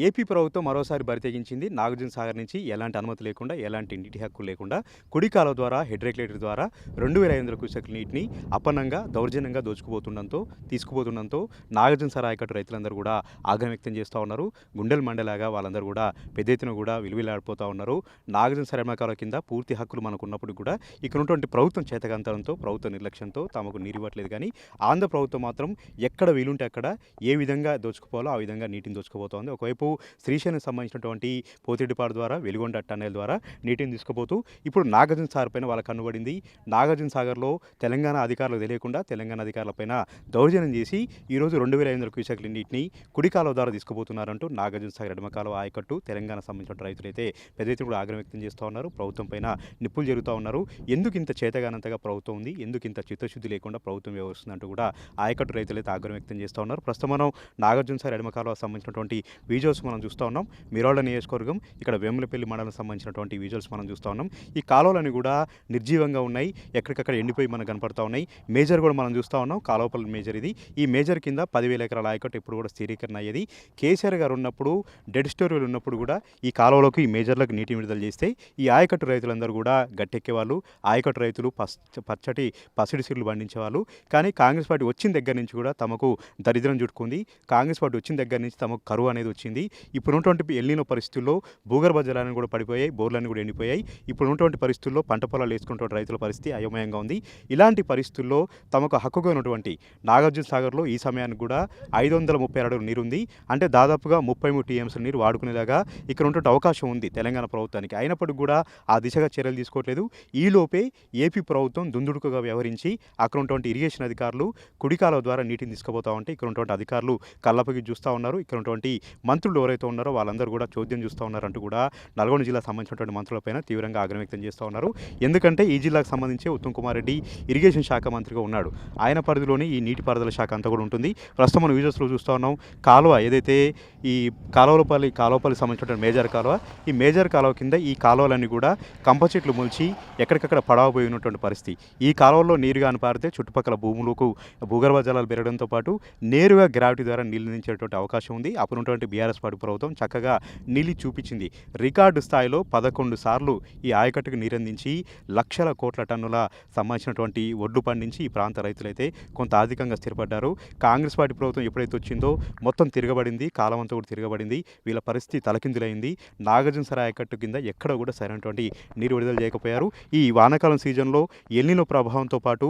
AP ప్రభుత్వం మరోసారి బరితెగించింది. నాగార్జున సాగర్ నుంచి ఎలాంటి అనుమతి లేకుండా, ఎలాంటి నీటి హక్కు లేకుండా కుడి కాలువ ద్వారా హెడ్ రెగ్యులేటర్ ద్వారా 2500 క్యూసెక్ల నీటిని అప్పనంగా, దౌర్జన్యంగా తీసుకుపోతుండడంతో నాగార్జున సాగర్ ఆయకట్టు రైతులందరూ కూడా ఆగ్రహం వ్యక్తం చేస్తూ ఉన్నారు. గుండెలు మండలాగా వాళ్ళందరూ కూడా పెద్ద ఎత్తున కూడా విలువిలాడిపోతూ ఉన్నారు. నాగార్జున సాగర్ ఎడమ కాలువ కింద పూర్తి హక్కులు మనకు ఉన్నప్పుడు కూడా ఇక్కడ ఉన్నటువంటి ప్రభుత్వం చేతకంతనంతో, ప్రభుత్వ నిర్లక్ష్యంతో తమకు నీరు ఇవ్వట్లేదు. కానీ ఆంధ్ర ప్రభుత్వం మాత్రం ఎక్కడ వీలుంటే అక్కడ ఏ విధంగా దోచుకుపోవాలో ఆ విధంగా నీటిని దోచుకుపోతోంది. ఒకవైపు శ్రీశైలం సంబంధించినటువంటి పోతిరెడ్డిపాడు ద్వారా, వెలుగొండ టన్నెల్ ద్వారా నీటిని తీసుకుపోతూ ఇప్పుడు నాగార్జున సాగర్ పైన వాళ్ళ కన్నుబడింది. నాగార్జున సాగర్లో తెలంగాణ అధికారులకు తెలియకుండా తెలంగాణ అధికారులపైన దౌర్జన్యం చేసి ఈరోజు 2500 క్యూసెక్ల నీటిని కుడి కాలువ ద్వారా తీసుకుపోతున్నారంటూ నాగార్జున సాగర్ ఎడమ కాలువ ఆయకట్టు తెలంగాణ సంబంధించిన రైతులైతే పెద్ద ఎత్తున కూడా ఆగ్రహం వ్యక్తం చేస్తూ ఉన్నారు. ప్రభుత్వం పైన నిప్పులు జరుగుతూ ఉన్నారు. ఎందుకు ఇంత చేతగానంతగా ప్రభుత్వం ఉంది, ఎందుకు ఇంత చిత్తశుద్ధి లేకుండా ప్రభుత్వం వ్యవహరిస్తుందంటూ కూడా ఆయకట్టు రైతులైతే ఆగ్రహం వ్యక్తం చేస్తూ ఉన్నారు. ప్రస్తుతం మనం నాగార్జున సాగర్ ఎడమ కాలువ సంబంధించినటువంటి విజువల్స్ మనం చూస్తూ ఉన్నాం. మిర్యాలగూడ నియోజకవర్గం ఇక్కడ వేములపల్లి మండలం సంబంధించినటువంటి విజువల్స్ మనం చూస్తూ ఉన్నాం. ఈ కాలువలన్నీ కూడా నిర్జీవంగా ఉన్నాయి, ఎక్కడికక్కడ ఎండిపోయి మనకు కనపడతా ఉన్నాయి. మేజర్ కూడా మనం చూస్తూ ఉన్నాం. కాలువపల్లి మేజర్ ఇది. ఈ మేజర్ కింద 10,000 ఎకరాల ఆయకట్టు ఇప్పుడు కూడా స్థిరీకరణ అయ్యేది. కేసీఆర్ గారు ఉన్నప్పుడు, డెడ్ స్టోరీలు ఉన్నప్పుడు కూడా ఈ కాలువలోకి ఈ మేజర్లకు నీటి విడుదల చేస్తే ఈ ఆయకట్టు రైతులందరూ కూడా గట్టెక్కేవాళ్ళు. ఆయకట్టు రైతులు పచ్చటి పసిడి సిర్లు పండించేవాళ్ళు. కానీ కాంగ్రెస్ పార్టీ వచ్చిన దగ్గర నుంచి కూడా తమకు దరిద్రం చుట్టుకుంది. కాంగ్రెస్ పార్టీ వచ్చిన దగ్గర నుంచి తమకు కరువు అనేది వచ్చింది. ఇప్పుడు ఉన్నటువంటి ఎల్నినో పరిస్థితుల్లో భూగర్భ జలాలను కూడా పడిపోయాయి, బోర్లన్నీ కూడా ఎండిపోయాయి. ఇప్పుడు ఉన్నటువంటి పరిస్థితుల్లో పంట పొలాలు వేసుకున్నటువంటి రైతుల పరిస్థితి అయోమయంగా ఉంది. ఇలాంటి పరిస్థితుల్లో తమకు హక్కుగా ఉన్నటువంటి నాగార్జున సాగర్లో ఈ సమయానికి కూడా 536 అడుగుల నీరు ఉంది. అంటే దాదాపుగా 33 టీఎంసీల నీరు వాడుకునేలాగా ఇక్కడ ఉన్నటువంటి అవకాశం ఉంది తెలంగాణ ప్రభుత్వానికి. అయినప్పటికీ కూడా ఆ దిశగా చర్యలు తీసుకోవట్లేదు. ఈలోపే ఏపీ ప్రభుత్వం దుందుడుకుగా వ్యవహరించి అక్కడ ఉన్నటువంటి ఇరిగేషన్ అధికారులు కుడి కాలువ ద్వారా నీటిని తీసుకుపోతా ఉంటే ఇక్కడ ఉన్నటువంటి అధికారులు కళ్ళపగి చూస్తూ ఉన్నారు. ఇక్కడ ఉన్నటువంటి మంత్రులు ఎవరైతే ఉన్నారో వాళ్ళందరూ కూడా చోద్యం చూస్తూ ఉన్నారంటూ కూడా నల్గొండ జిల్లాకు సంబంధించినటువంటి మంత్రులపైన తీవ్రంగా ఆగ్రహం వ్యక్తం చేస్తూ ఉన్నారు. ఎందుకంటే ఈ జిల్లాకు సంబంధించి ఉత్తమ్ కుమార్ రెడ్డి ఇరిగేషన్ శాఖ మంత్రిగా ఉన్నాడు. ఆయన పరిధిలోనే ఈ నీటిపారుదల శాఖ అంతా కూడా ఉంటుంది. ప్రస్తుతం మనం విజువల్స్లో చూస్తూ ఉన్నాం. కాలువ ఏదైతే ఈ కాలువపల్లి సంబంధించినటువంటి మేజర్ కాలువ, ఈ మేజర్ కాలువ కింద ఈ కాలువలన్నీ కూడా కంప చెట్లు మొలిచి ఎక్కడికక్కడ పడవపోయి ఉన్నటువంటి పరిస్థితి. ఈ కాలువల్లో నీరు కానీ పారితే చుట్టుపక్కల భూములకు భూగర్భ జలాలు పెరగడంతో పాటు నేరుగా గ్రావిటీ ద్వారా నీళ్లు నించేటువంటి అవకాశం ఉంది. అప్పుడు ఉన్నటువంటి బీఆర్ఎస్ పార్టీ ప్రభుత్వం చక్కగా నీళ్ళు చూపించింది. రికార్డు స్థాయిలో 11 సార్లు ఈ ఆయకట్టుకు నీరందించి లక్షల కోట్ల టన్నుల సంబంధించినటువంటి ఒడ్లు పండించి ఈ ప్రాంత రైతులైతే కొంత ఆర్థికంగా స్థిరపడ్డారు. కాంగ్రెస్ పార్టీ ప్రభుత్వం ఎప్పుడైతే వచ్చిందో మొత్తం తిరగబడింది, కాలం అంతా కూడా తిరగబడింది. వీళ్ళ పరిస్థితి తలకిందులైంది. నాగార్జున సాగర్ ఆయకట్టు కింద ఎక్కడ కూడా సరైనటువంటి నీరు విడుదల చేయకపోయారు. ఈ వానాకాలం సీజన్లో ఎల్నినో ప్రభావంతో పాటు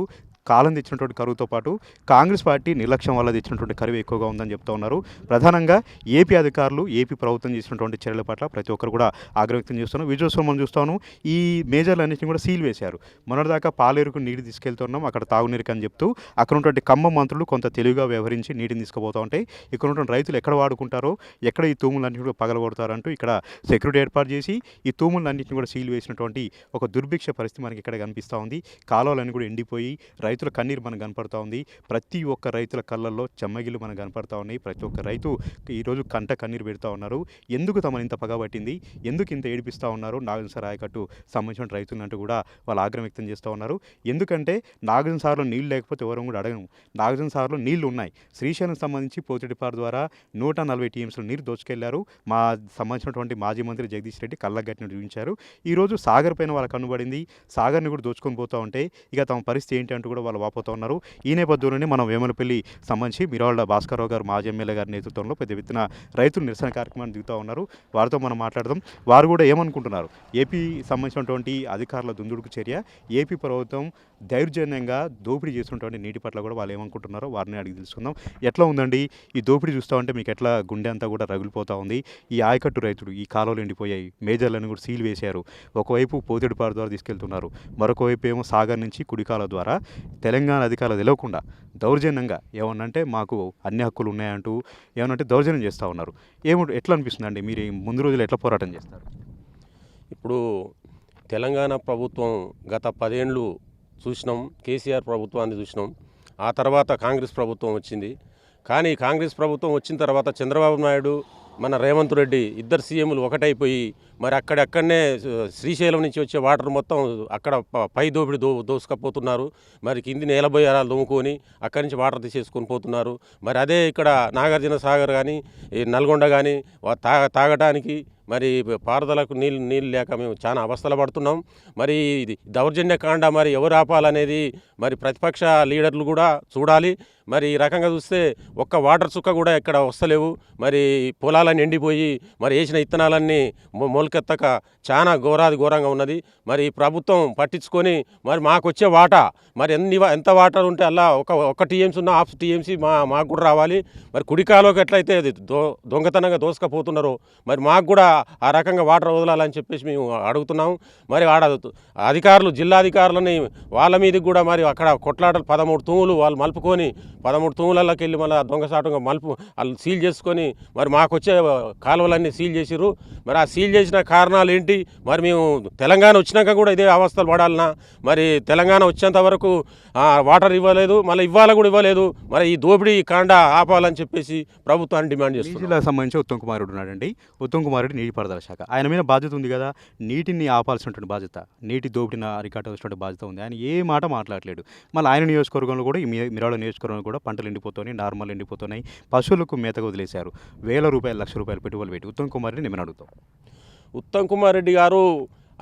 కాలం తెచ్చినటువంటి కరువుతో పాటు కాంగ్రెస్ పార్టీ నిర్లక్ష్యం వల్ల తెచ్చినటువంటి కరువు ఎక్కువగా ఉందని చెప్తూ ఉన్నారు. ప్రధానంగా ఏపీ అధికారులు, ఏపీ ప్రభుత్వం చేసినటువంటి చర్యల పట్ల ప్రతి ఒక్కరు కూడా ఆగ్రహం వ్యక్తం చేస్తున్నారు. విజువల్స్లో మనం చూస్తాను. ఈ మేజర్లన్నింటినీ కూడా సీల్ వేశారు. మొన్నటిదాకా పాలేరుకు నీరు తీసుకెళ్తున్నాం, అక్కడ తాగునీరుకి అని చెప్తూ అక్కడ ఉన్నటువంటి ఖమ్మం మంత్రులు కొంత తెలివిగా వ్యవహరించి నీటిని తీసుకుపోతూ ఉంటే ఇక్కడ ఉన్నటువంటి రైతులు ఎక్కడ వాడుకుంటారో, ఎక్కడ ఈ తూములన్నింటినీ కూడా పగలగొడతారంటూ ఇక్కడ సెక్యూరిటీ ఏర్పాటు చేసి ఈ తూములన్నింటినీ కూడా సీల్ వేసినటువంటి ఒక దుర్భిక్ష పరిస్థితి మనకి ఇక్కడ కనిపిస్తూ ఉంది. కాలువలన్నీ కూడా ఎండిపోయి రైతుల కన్నీరు మనకు కనపడుతూ ఉంది. ప్రతి ఒక్క రైతుల కళ్ళల్లో చెమ్మగిలు మనకు కనపడుతూ ఉన్నాయి. ప్రతి ఒక్క రైతు ఈరోజు కంట కన్నీరు పెడుతూ ఉన్నారు. ఎందుకు తమను ఇంత పగబట్టింది, ఎందుకు ఇంత ఏడిపిస్తూ ఉన్నారు నాగార్జున సాగర్ ఆయకట్టు సంబంధించిన రైతులంటూ కూడా వాళ్ళు ఆగ్రహం వ్యక్తం చేస్తూ ఉన్నారు. ఎందుకంటే నాగార్జున సాగర్లో నీళ్ళు లేకపోతే ఎవరు కూడా అడగను. నాగార్జున సాగర్లో నీళ్లు ఉన్నాయి. శ్రీశైలం సంబంధించి పోతిరెడ్డిపాడు ద్వారా 140 టీఎంసీల నీరు దోచుకెళ్లారు. మా సంబంధించినటువంటి మాజీ మంత్రి జగదీష్ రెడ్డి కళ్ళగట్టినట్టు చూపించారు. ఈరోజు సాగర్ పైన వాళ్ళ కన్నుబడింది. సాగర్ని కూడా దోచుకొని పోతూ ఉంటే ఇక తమ పరిస్థితి ఏంటి అంటూ కూడా వాళ్ళు వాపోతూ ఉన్నారు. ఈ నేపథ్యంలోనే మనం వేమనపల్లి సంబంధించి మిర్యాలగూడ భాస్కర్రావు గారు మాజీ ఎమ్మెల్యే గారి నేతృత్వంలో పెద్ద ఎత్తున రైతులు నిరసన కార్యక్రమాన్ని దిగుతూ ఉన్నారు. వారితో మనం మాట్లాడదాం. వారు కూడా ఏమనుకుంటున్నారు, ఏపీ సంబంధించినటువంటి అధికారుల దుందుడుకు చర్య, ఏపీ ప్రభుత్వం దౌర్జన్యంగా దోపిడీ చేస్తున్నటువంటి నీటి పట్ల కూడా వాళ్ళు ఏమనుకుంటున్నారో వారిని అడిగి తెలుసుకుందాం. ఎట్లా ఉందండి ఈ దోపిడీ చూస్తూ ఉంటే మీకు ఎట్లా గుండె అంతా కూడా రగిలిపోతూ ఉంది? ఈ ఆయకట్టు రైతులు ఈ కాలువలు ఎండిపోయాయి, మేజర్లను కూడా సీల్ వేశారు. ఒకవైపు పోతిరెడ్డిపాడు ద్వారా తీసుకెళ్తున్నారు, మరొక వైపు ఏమో సాగర్ నుంచి కుడికాల ద్వారా తెలంగాణ అధికారులు తెలియకుండా దౌర్జన్యంగా ఏమన్నంటే మాకు అన్ని హక్కులు ఉన్నాయంటూ ఏమనంటే దౌర్జన్యం చేస్తూ ఉన్నారు. ఎట్లా అనిపిస్తుందండి? మీరు ముందు రోజులు ఎట్లా పోరాటం చేస్తారు? ఇప్పుడు తెలంగాణ ప్రభుత్వం గత 10 ఏళ్ళు చూసినాం, కేసీఆర్ ప్రభుత్వాన్ని చూసినాం. ఆ తర్వాత కాంగ్రెస్ ప్రభుత్వం వచ్చింది. కానీ కాంగ్రెస్ ప్రభుత్వం వచ్చిన తర్వాత చంద్రబాబు నాయుడు మన రేవంత్ రెడ్డి ఇద్దరు సీఎంలు ఒకటైపోయి మరి అక్కడనే శ్రీశైలం నుంచి వచ్చే వాటర్ మొత్తం అక్కడ పై దోపిడి దోసుకపోతున్నారు. మరి కింది నేలబోయారాలు దుమ్ముకొని అక్కడి నుంచి వాటర్ తీసేసుకొని పోతున్నారు. మరి అదే ఇక్కడ నాగార్జున సాగర్ కానీ ఈ నల్గొండ కానీ తాగటానికి మరి పారుదలకు నీళ్ళు లేక మేము చాలా అవస్థలు పడుతున్నాం. మరి ఇది దౌర్జన్యకాండ మరి ఎవరు ఆపాలనేది మరి ప్రతిపక్ష లీడర్లు కూడా చూడాలి. మరి ఈ రకంగా చూస్తే ఒక్క వాటర్ చుక్క కూడా ఇక్కడ వస్తలేవు. మరి పొలాలన్నీ ఎండిపోయి మరి వేసిన ఇత్తనాలన్నీ మొలకెత్తక చాలా ఘోరంగా ఉన్నది. మరి ప్రభుత్వం పట్టించుకొని మరి మాకు వచ్చే వాటా మరి ఎంత వాటర్ ఉంటే అలా ఒక టీఎంసీ ఉన్న హాఫ్ టీఎంసీ మాకు కూడా రావాలి. మరి కుడికాలోకి ఎట్లయితే దొంగతనంగా దోసుకపోతున్నారో మరి మాకు కూడా ఆ రకంగా వాటర్ వదలాలని చెప్పేసి మేము అడుగుతున్నాము. మరి అధికారులు జిల్లాధికారులని వాళ్ళ మీదకి కూడా మరి అక్కడ కొట్లాటలు 13 తూములు వాళ్ళు మలుపుకొని 13 తూములలోకి వెళ్ళి మళ్ళీ దొంగసాటుగా వాళ్ళు సీల్ చేసుకొని మరి మాకు వచ్చే కాలువలన్నీ సీల్ చేసిర్రు. మరి ఆ సీల్ చేసిన కారణాలు ఏంటి? మరి మేము తెలంగాణ వచ్చినాక కూడా ఇదే అవస్థలు పడాలన్నా? మరి తెలంగాణ వచ్చేంత వరకు వాటర్ ఇవ్వలేదు, మళ్ళీ ఇవ్వాల కూడా ఇవ్వలేదు. మరి ఈ దోపిడీ కాండ ఆపాలని చెప్పేసి ప్రభుత్వాన్ని డిమాండ్ చేస్తుంది. జిల్లాకు సంబంధించి ఉత్తమ్ కుమార్ రెడ్డి ఉన్నాడండి. ఉత్తమ్ కుమార్ రెడ్డి నీటిపారుదల శాఖ, ఆయన మీద బాధ్యత ఉంది కదా, నీటిని ఆపాల్సినటువంటి బాధ్యత, నీటి దోపిడిని అరికట్టాల్సినటువంటి బాధ్యత ఉంది. ఆయన ఏ మాట మాట్లాడలేడు. మళ్ళీ ఆయన నియోజకవర్గంలో కూడా ఈ మిరాల నియోజకవర్గంలో కూడా పంటలు ఎండిపోతున్నాయి, నార్మల్ ఎండిపోతున్నాయి, పశువులకు మేతగా వదిలేశారు. వేల రూపాయలు, లక్ష రూపాయలు పెట్టుబడులు పెట్టి ఉత్తమ్ కుమార్ రెడ్డిని మేము అడుగుతాం. ఉత్తమ్ కుమార్ రెడ్డి గారు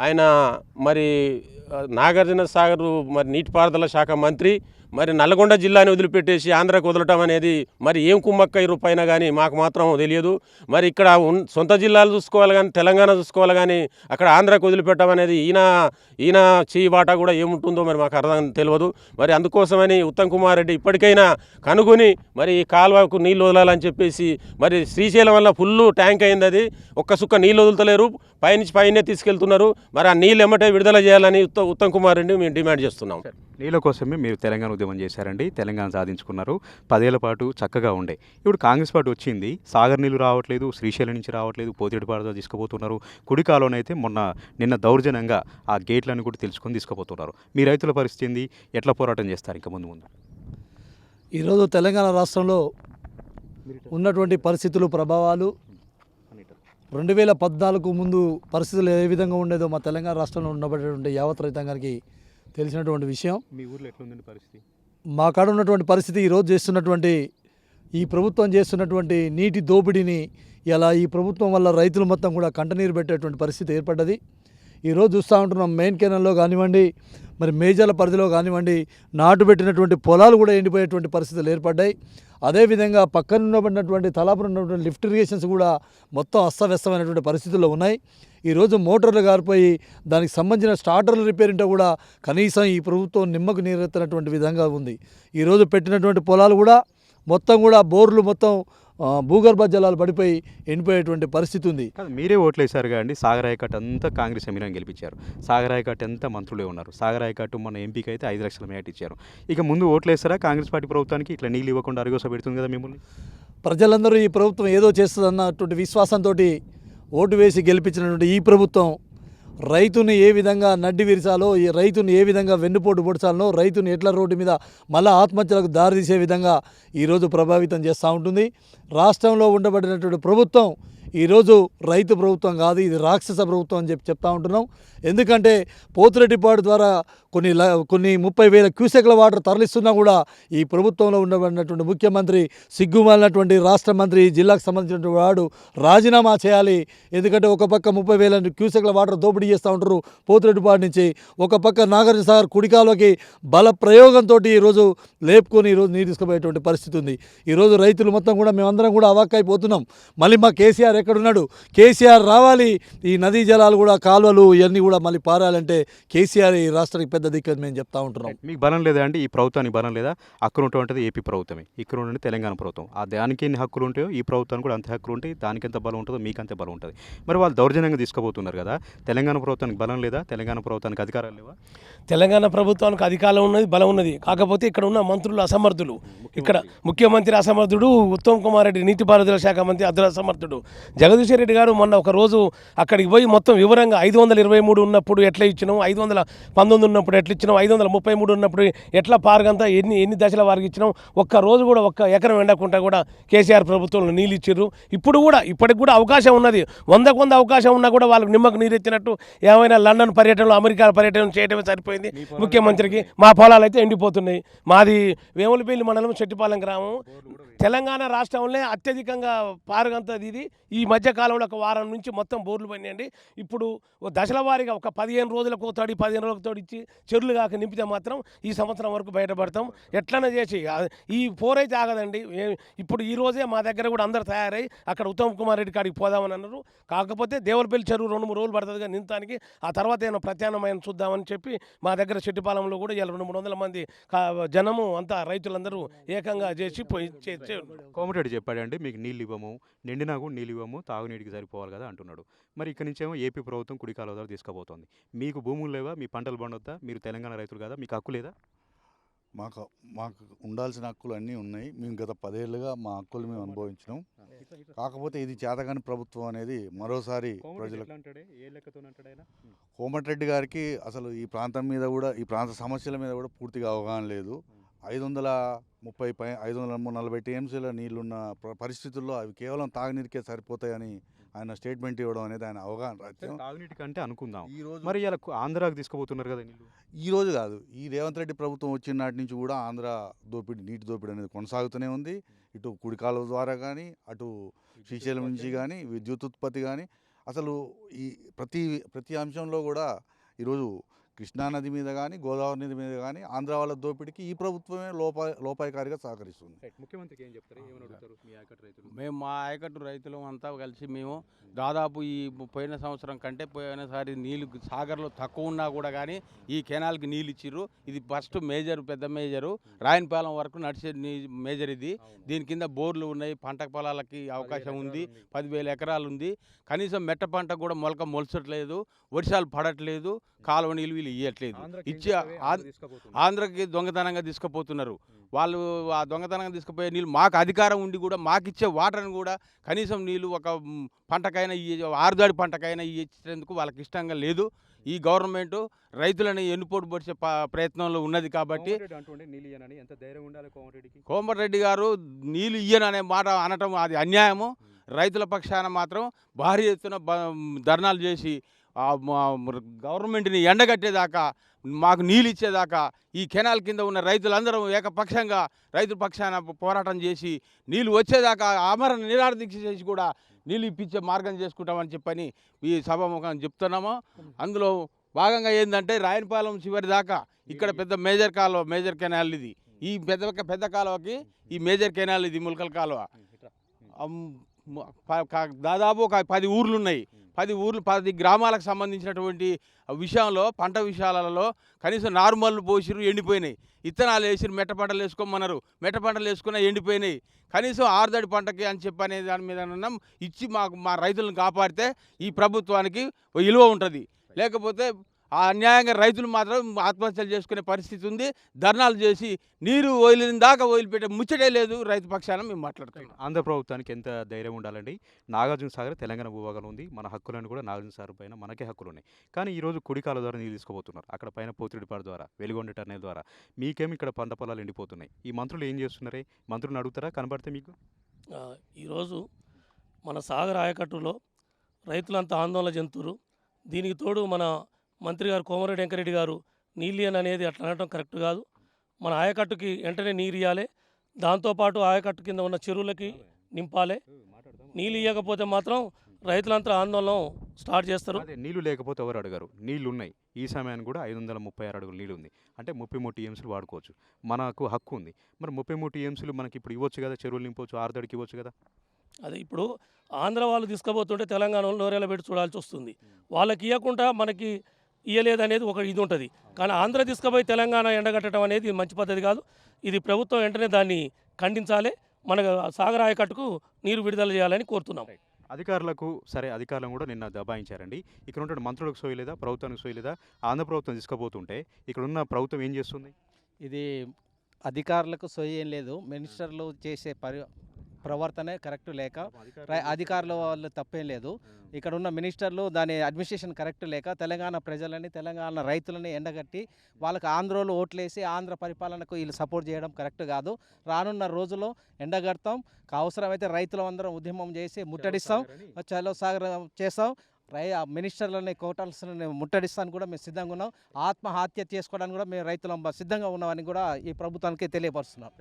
ఆయన మరి నాగార్జున సాగర్ మరి నీటిపారుదల శాఖ మంత్రి. మరి నల్గొండ జిల్లాని వదిలిపెట్టేసి ఆంధ్రాకు వదలటం అనేది మరి ఏం కుమ్మక్క రూపాయినా కానీ మాకు మాత్రం తెలియదు. మరి ఇక్కడ సొంత జిల్లాలు చూసుకోవాలి కానీ తెలంగాణ చూసుకోవాలి కానీ అక్కడ ఆంధ్రాకు వదిలిపెట్టడం అనేది ఈయన చేయి వాటా కూడా ఏముంటుందో మరి మాకు అర్థం తెలియదు. మరి అందుకోసమని ఉత్తమ్ కుమార్ రెడ్డి ఇప్పటికైనా కనుగొని మరి ఈ కాలువకు నీళ్ళు వదలాలని చెప్పేసి మరి శ్రీశైలం వల్ల ఫుల్ ట్యాంక్ అయింది, అది ఒక్క సుక్క నీళ్ళు వదులుతలేరు, పైనుంచి పైనే తీసుకెళ్తున్నారు. మరి ఆ నీళ్ళు ఎమ్మటే విడుదల చేయాలని ఉత్తమ్ కుమార్ రెడ్డి మేము డిమాండ్ చేస్తున్నాం. నీళ్ళ కోసమే మీరు తెలంగాణ ఉద్యమం చేశారండి, తెలంగాణ సాధించుకున్నారు, 10 ఏళ్ల పాటు చక్కగా ఉండే. ఇప్పుడు కాంగ్రెస్ పార్టీ వచ్చింది, సాగర్ నీళ్ళు రావట్లేదు, శ్రీశైలం నుంచి రావట్లేదు, పోతిరెడ్డిపాడుతో తీసుకుపోతున్నారు, కుడికాలోనైతే నిన్న దౌర్జన్యంగా ఆ గేట్లను కూడా తీసుకుపోతున్నారు. మీ రైతుల పరిస్థితి ఏంది? ఎట్లా పోరాటం చేస్తారు ఇంకా ముందు? ఈరోజు తెలంగాణ రాష్ట్రంలో ఉన్నటువంటి పరిస్థితులు, ప్రభావాలు 2014 ముందు పరిస్థితులు ఏ విధంగా ఉండేదో మా తెలంగాణ రాష్ట్రంలో ఉండబడేటువంటి యావత్ రైతాంగానికి తెలిసినటువంటి విషయం. మీ ఊర్లో ఎట్లుందండి పరిస్థితి? మా కాడ ఉన్నటువంటి పరిస్థితి, ఈరోజు చేస్తున్నటువంటి ఈ ప్రభుత్వం చేస్తున్నటువంటి నీటి దోపిడీని ఇలా ఈ ప్రభుత్వం వల్ల రైతులు మొత్తం కూడా కంటనీరు పెట్టేటువంటి పరిస్థితి ఏర్పడ్డది. ఈరోజు చూస్తూ ఉంటున్నాం, మెయిన్ కెనాల్లో కానివ్వండి, మరి మేజర్ల పరిధిలో కానివ్వండి, నాటు పెట్టినటువంటి పొలాలు కూడా ఎండిపోయేటువంటి పరిస్థితులు ఏర్పడ్డాయి. అదేవిధంగా పక్కన ఉన్నటువంటి తలాపురం ఉన్నటువంటి లిఫ్ట్ ఇరిగేషన్స్ కూడా మొత్తం అస్తవ్యస్తమైనటువంటి పరిస్థితుల్లో ఉన్నాయి. ఈరోజు మోటార్లు గారిపోయి దానికి సంబంధించిన స్టార్టర్లు రిపేర్ ఉంటే కూడా కనీసం ఈ ప్రభుత్వం నిమ్మకు నీరెత్తినటువంటి విధంగా ఉంది. ఈరోజు పెట్టినటువంటి పొలాలు కూడా మొత్తం కూడా బోర్లు మొత్తం భూగర్భ జలాలు పడిపోయి ఎండిపోయేటువంటి పరిస్థితి ఉంది. మీరే ఓట్లేశారు కానీ సాగరాయకట్ అంతా కాంగ్రెస్ ఎమ్మెల్యేని గెలిపించారు. సాగరాయకట్ అంతా మంత్రులే ఉన్నారు. సాగరాయకట్ మన ఎంపీకి అయితే 5 లక్షల మేట ఇచ్చారు. ఇక ముందు ఓట్లేస్తారా కాంగ్రెస్ పార్టీ ప్రభుత్వానికి? ఇట్లా నీళ్ళు ఇవ్వకుండా అరిగోస పెడుతుంది కదా మిమ్మల్ని. ప్రజలందరూ ఈ ప్రభుత్వం ఏదో చేస్తుంది అన్నటువంటి విశ్వాసంతో ఓటు వేసి గెలిపించినటువంటి ఈ ప్రభుత్వం రైతుని ఏ విధంగా నడ్డి విరిచాలో, ఈ రైతుని ఏ విధంగా వెన్నుపోటు పొడిచాలనో, రైతుని ఎట్ల రోడ్డు మీద మళ్ళా ఆత్మహత్యలకు దారితీసే విధంగా ఈరోజు ప్రభావితం చేస్తూ ఉంటుంది. రాష్ట్రంలో ఉండబడినటువంటి ప్రభుత్వం ఈరోజు రైతు ప్రభుత్వం కాదు, ఇది రాక్షస ప్రభుత్వం అని చెప్తా ఉంటున్నాం. ఎందుకంటే పోతిరెడ్డిపాడు ద్వారా కొన్ని 30,000 క్యూసెక్ల వాటర్ తరలిస్తున్నా కూడా ఈ ప్రభుత్వంలో ఉండబడినటువంటి ముఖ్యమంత్రి, సిగ్గుమాలినటువంటి రాష్ట్ర మంత్రి, జిల్లాకు సంబంధించినటువంటి వాడు రాజీనామా చేయాలి. ఎందుకంటే ఒక పక్క 30,000 క్యూసెక్ల వాటర్ దోపిడీ చేస్తూ ఉంటారు పోతిరెడ్డిపాడు నుంచి, ఒక పక్క నాగార్జున సాగర్ కుడికాలోకి బల ప్రయోగంతో ఈరోజు లేపుకొని ఈరోజు నీరు తీసుకుపోయేటువంటి పరిస్థితి ఉంది. ఈరోజు రైతులు మొత్తం కూడా మేమందరం కూడా అవాక్కైపోతున్నాం. మళ్ళీ మా కేసీఆర్ ఎక్కడున్నాడు? కేసీఆర్ రావాలి, ఈ నదీ జలాలు కూడా కాలువలు ఇవన్నీ కూడా మళ్ళీ పారాలంటే కేసీఆర్ ఈ రాష్ట్రానికి పెద్ద దిక్కని మేము చెప్తా ఉంటున్నాం. మీకు బలం లేదా అండి? ఈ ప్రభుత్వానికి బలం లేదా? అక్కడ ఉంటే ఏపీ ప్రభుత్వమే, ఇక్కడ ఉంటే తెలంగాణ ప్రభుత్వం. ఆ దానికి ఎన్ని హక్కులు ఉంటాయో ఈ ప్రభుత్వానికి కూడా అంతే హక్కులు ఉంటాయి. దానికి ఎంత బలం ఉంటుందో మీకు అంతే బలం ఉంటుంది. మరి వాళ్ళు దౌర్జన్యంగా తీసుకుపోతున్నారు కదా, తెలంగాణ ప్రభుత్వానికి బలం లేదా? తెలంగాణ ప్రభుత్వానికి అధికారాలు లేవా? తెలంగాణ ప్రభుత్వానికి అధికారం ఉన్నది, బలం ఉన్నది. కాకపోతే ఇక్కడ ఉన్న మంత్రులు అసమర్థులు. ఇక్కడ ముఖ్యమంత్రి అసమర్థుడు, ఉత్తమ్ కుమార్ రెడ్డి నీటిపారుదల శాఖ మంత్రి అద్దుల సమర్థుడు. జగదీష్ రెడ్డి గారు మొన్న ఒక రోజు అక్కడికి పోయి మొత్తం వివరంగా 523 ఉన్నప్పుడు ఎట్లా ఇచ్చినాం, 519 ఉన్నప్పుడు ఎట్లా ఇచ్చినాం, 533 ఉన్నప్పుడు ఎట్లా పారగంతా ఎన్ని దశల వారికి ఇచ్చినాం, ఒక్క రోజు కూడా ఒక్క ఎకరం ఎండకుండా కూడా కేసీఆర్ ప్రభుత్వంలో నీళ్ళు ఇచ్చిర్రు. ఇప్పుడు కూడా ఇప్పటికి కూడా అవకాశం ఉన్నది, 100 అవకాశం ఉన్నా కూడా వాళ్ళకి నిమ్మకు నీరు ఎత్తినట్టు ఏమైనా లండన్ పర్యటనలో అమెరికా పర్యటన చేయడమే సరిపోయింది ముఖ్యమంత్రికి. మా పొలాలు అయితే ఎండిపోతున్నాయి. మాది వేములపల్లి మండలం చెట్టిపాలెం గ్రామం, తెలంగాణ రాష్ట్రంలో అత్యధికంగా పారగంతది ఇది. ఈ మధ్య కాలంలో ఒక వారం నుంచి మొత్తం బోర్లు పడినాయండి. ఇప్పుడు దశల వారీగా ఒక 15 రోజులకు తోడి 15 రోజులకు తోడి ఇచ్చి చెరువులు కాక నింపితే మాత్రం ఈ సంవత్సరం వరకు బయటపడతాం. ఎట్లనే చేసి ఈ పోర్ అయితే ఆగదండి. ఇప్పుడు ఈ రోజే మా దగ్గర కూడా అందరు తయారై అక్కడ ఉత్తమ్ కుమార్ రెడ్డి కాడికి పోదామని అన్నారు. కాకపోతే దేవులపల్లి చెరువు 2-3 రోజులు పడుతుందిగా నింతానికి, ఆ తర్వాత ఏమైనా ప్రత్యామ్నాయం చూద్దామని చెప్పి మా దగ్గర చెట్టిపాలెంలో కూడా ఇలా 200-300 మంది జనము అంతా రైతులందరూ ఏకంగా చేసి కోమటిరెడ్డి చెప్పాడండి, మీకు నీళ్ళు ఇవ్వము, నిండినా కూడా నీళ్ళు ఇవ్వము, తాగునీటికి సరిపోవాలి కదా అంటున్నాడు. మరి ఇక్కడ నుంచేమో ఏపీ ప్రభుత్వం కుడి కాలువ ద్వారా తీసుకుపోతుంది. మీకు భూములు లేవా? మీ పంటలు పండొద్దా? మీరు తెలంగాణ రైతులు కదా, మీకు హక్కు లేదా? మాకు మాకు ఉండాల్సిన హక్కులు అన్నీ ఉన్నాయి. మేము గత 10 ఏళ్ళుగా మా హక్కులు మేము అనుభవించినాం. కాకపోతే ఇది చేతగాని ప్రభుత్వం అనేది మరోసారి ప్రజలకు. కోమటిరెడ్డి గారికి అసలు ఈ ప్రాంతం మీద కూడా, ఈ ప్రాంత సమస్యల మీద కూడా పూర్తిగా అవగాహన లేదు. 540 టీఎంసీల నీళ్లున్న పరిస్థితుల్లో అవి కేవలం తాగునీరుకే సరిపోతాయని ఆయన స్టేట్మెంట్ ఇవ్వడం అనేది ఆయన అవగాహన రాజ్యం. తాగునీటి కంటే అనుకుందాం, మరి ఇలా ఆంధ్రాకి తీసుకుపోతున్నారు కదా నీళ్ళు. ఈ రోజు కాదు, ఈ రేవంత్ రెడ్డి ప్రభుత్వం వచ్చిన నాటి నుంచి కూడా ఆంధ్ర దోపిడీ, నీటి దోపిడీ అనేది కొనసాగుతూనే ఉంది. ఇటు కుడి కాలువ ద్వారా కానీ, అటు శ్రీశైలం నుంచి కానీ, విద్యుత్ ఉత్పత్తి కానీ, అసలు ఈ ప్రతి అంశంలో కూడా ఈరోజు కృష్ణానది మీద కానీ, గోదావరి నది మీద కానీ ఆంధ్ర వాళ్ళ దోపిడీకి ఈ ప్రభుత్వమే లోపాయకారిగా సహకరిస్తుంది. ముఖ్యమంత్రికి ఏం చెప్తారు, ఏమని అడుగుతారు మీ ఆయకట్టు రైతులు? మేము మా ఆయకట్టు రైతులు అంతా కలిసి మేము దాదాపు ఈ పోయిన సంవత్సరం కంటే పోయినసారి నీళ్ళు సాగర్లో తక్కువ ఉన్నా కూడా కానీ ఈ కెనాల్కి నీళ్ళు ఇచ్చిర్రు. ఇది ఫస్ట్ మేజర్, పెద్ద మేజరు, రాయనపాలెం వరకు నడిచే మేజర్ ఇది. దీని కింద బోర్లు ఉన్నాయి, పంట పొలాలకి అవకాశం ఉంది, 10,000 ఎకరాలు ఉంది. కనీసం మెట్ట పంట కూడా మొలచట్లేదు, వర్షాలు పడట్లేదు, కాలువ నీళ్ళు వీళ్ళు ఇవ్వట్లేదు. ఇచ్చి ఆంధ్రకి దొంగతనంగా తీసుకుపోతున్నారు వాళ్ళు. ఆ దొంగతనంగా తీసుకుపోయే నీళ్ళు మాకు అధికారం ఉండి కూడా మాకు ఇచ్చే వాటర్ని కూడా కనీసం నీళ్ళు ఒక పంటకైనా ఆరుదాడి పంటకైనా ఇచ్చేందుకు వాళ్ళకి ఇష్టంగా లేదు. ఈ గవర్నమెంట్ రైతులని ఎన్నుపోటు పొడిచే ప్రయత్నంలో ఉన్నది. కాబట్టి కోమటిరెడ్డి గారు నీళ్ళు ఇయ్యననే మాట అనటం అది అన్యాయము. రైతుల పక్షాన మాత్రం భారీ ఎత్తున ధర్నాలు చేసి గవర్నమెంట్ని ఎండగట్టేదాకా, మాకు నీళ్ళు ఇచ్చేదాకా ఈ కెనాల్ కింద ఉన్న రైతులందరం ఏకపక్షంగా రైతుల పక్షాన పోరాటం చేసి నీళ్ళు వచ్చేదాకా ఆమరణ నిరాదీక్ష చేసి కూడా నీళ్ళు ఇప్పించే మార్గం చేసుకుంటామని చెప్పని ఈ సభాముఖం చెప్తున్నాము. అందులో భాగంగా ఏంటంటే రాయనపాలెం చివరి దాకా ఇక్కడ పెద్ద మేజర్ కెనాల్ ఇది. ఈ పెద్ద కాలువకి ఈ మేజర్ కెనాల్ ఇది ములకల కాలువ. దాదాపు ఒక 10 ఊర్లు ఉన్నాయి. 10 గ్రామాలకు సంబంధించినటువంటి విషయంలో పంట విషయాలలో కనీసం నార్మల్ పోసిరు, ఎండిపోయినాయి. ఇత్తనాలు వేసిరు, మెట్ట పంటలు వేసుకోమన్నారు, మెట్ట పంటలు వేసుకున్నా ఎండిపోయినాయి. కనీసం ఆరుదడి పంటకి అని చెప్పనే దాని మీద ఇచ్చి మా రైతులను కాపాడితే ఈ ప్రభుత్వానికి విలువ ఉంటుంది. లేకపోతే ఆ అన్యాయంగా రైతులు మాత్రం ఆత్మహత్యలు చేసుకునే పరిస్థితి ఉంది. ధర్నాలు చేసి నీరు వదిలిన దాకా వదిలిపెట్టే ముచ్చటే లేదు. రైతు పక్షాన మేము మాట్లాడుతున్నాం. ఆంధ్ర ప్రభుత్వానికి ఎంత ధైర్యం ఉండాలండి. నాగార్జున సాగర్ తెలంగాణ భూభాగంలో ఉంది. మన హక్కులను కూడా నాగార్జున సాగర్ పైన మనకే హక్కులు ఉన్నాయి. కానీ ఈరోజు కుడి కాలువ ద్వారా నీళ్ళు తీసుకుపోతున్నారు. అక్కడ పైన పోతిరెడ్డిపాడు ద్వారా, వెలుగొండ టర్నల్ ద్వారా. మీకేమి ఇక్కడ పంట పొలాలు ఎండిపోతున్నాయి. ఈ మంత్రులు ఏం చేస్తున్నారే? మంత్రులను అడుగుతారా కనబడితే మీకు? ఈరోజు మన సాగర్ ఆయకట్టులో రైతులంతా ఆందోళన చెందుతున్నారు. దీనికి తోడు మన మంత్రి గారు కోమటిరెడ్డి వెంకరెడ్డి గారు నీళ్ళు అనేది అట్లా అనడం కరెక్ట్ కాదు. మన ఆయకట్టుకి వెంటనే నీరు ఇవ్వాలి. దాంతోపాటు ఆయకట్టు కింద ఉన్న చెరువులకి నింపాలి. నీళ్ళు ఇవ్వకపోతే మాత్రం రైతులంతా ఆందోళన స్టార్ట్ చేస్తారు. నీళ్లు లేకపోతే ఎవరు అడగారు? నీళ్లు ఉన్నాయి. ఈ సమయానికి కూడా 536 అడుగులు నీళ్ళు ఉంది. అంటే 33 టీఎంసీలు వాడుకోవచ్చు. మనకు హక్కు ఉంది. మరి 33 టీఎంసీలు మనకి ఇప్పుడు ఇవ్వచ్చు కదా, చెరువులు నింపవచ్చు, ఆరుదడికి ఇవ్వచ్చు కదా. అదే ఇప్పుడు ఆంధ్ర వాళ్ళు తీసుకుపోతుంటే తెలంగాణలో నోరేలా పెట్టి చూడాల్సి వస్తుంది. వాళ్ళకి ఇవ్వకుండా మనకి ఇవ్వలేదనేది ఒక ఇది ఉంటుంది. కానీ ఆంధ్ర తీసుకుపోయి తెలంగాణ ఎండగట్టడం అనేది మంచి పద్ధతి కాదు. ఇది ప్రభుత్వం వెంటనే దాన్ని ఖండించాలి. మన సాగర్ ఆయకట్టుకు నీరు విడుదల చేయాలని కోరుతున్నాం. అధికారులను కూడా నిన్న దబాయించారండి. ఇక్కడ ఉంటే మంత్రులకు సోయలేదా, ప్రభుత్వానికి సోయలేదా? ఆంధ్ర ప్రభుత్వం తీసుకుపోతుంటే ఇక్కడ ఉన్న ప్రభుత్వం ఏం చేస్తుంది? ఇది అధికారులకు సోయి ఏం లేదు. మినిస్టర్లు చేసే ప్రవర్తనే కరెక్ట్ లేక అధికారుల వాళ్ళు తప్పేం లేదు. ఇక్కడ ఉన్న మినిస్టర్లు దాని అడ్మినిస్ట్రేషన్ కరెక్ట్ లేక తెలంగాణ ప్రజలని తెలంగాణ రైతులని ఎండగట్టి వాళ్ళకి ఆంధ్రలో ఓట్లేసి ఆంధ్ర పరిపాలనకు వీళ్ళు సపోర్ట్ చేయడం కరెక్ట్ కాదు. రానున్న రోజుల్లో ఎండగడతాం, అవసరమైతే రైతులందరం ఉద్యమం చేసి ముట్టడిస్తాం, చలో సాగర్ చేస్తాం. మినిస్టర్లని కోటాల్సిన ముట్టడిస్తానికి కూడా మేము సిద్ధంగా ఉన్నాం. ఆత్మహత్య చేసుకోవడానికి కూడా మేము రైతులం సిద్ధంగా ఉన్నామని కూడా ఈ ప్రభుత్వానికి తెలియపరుస్తున్నాం.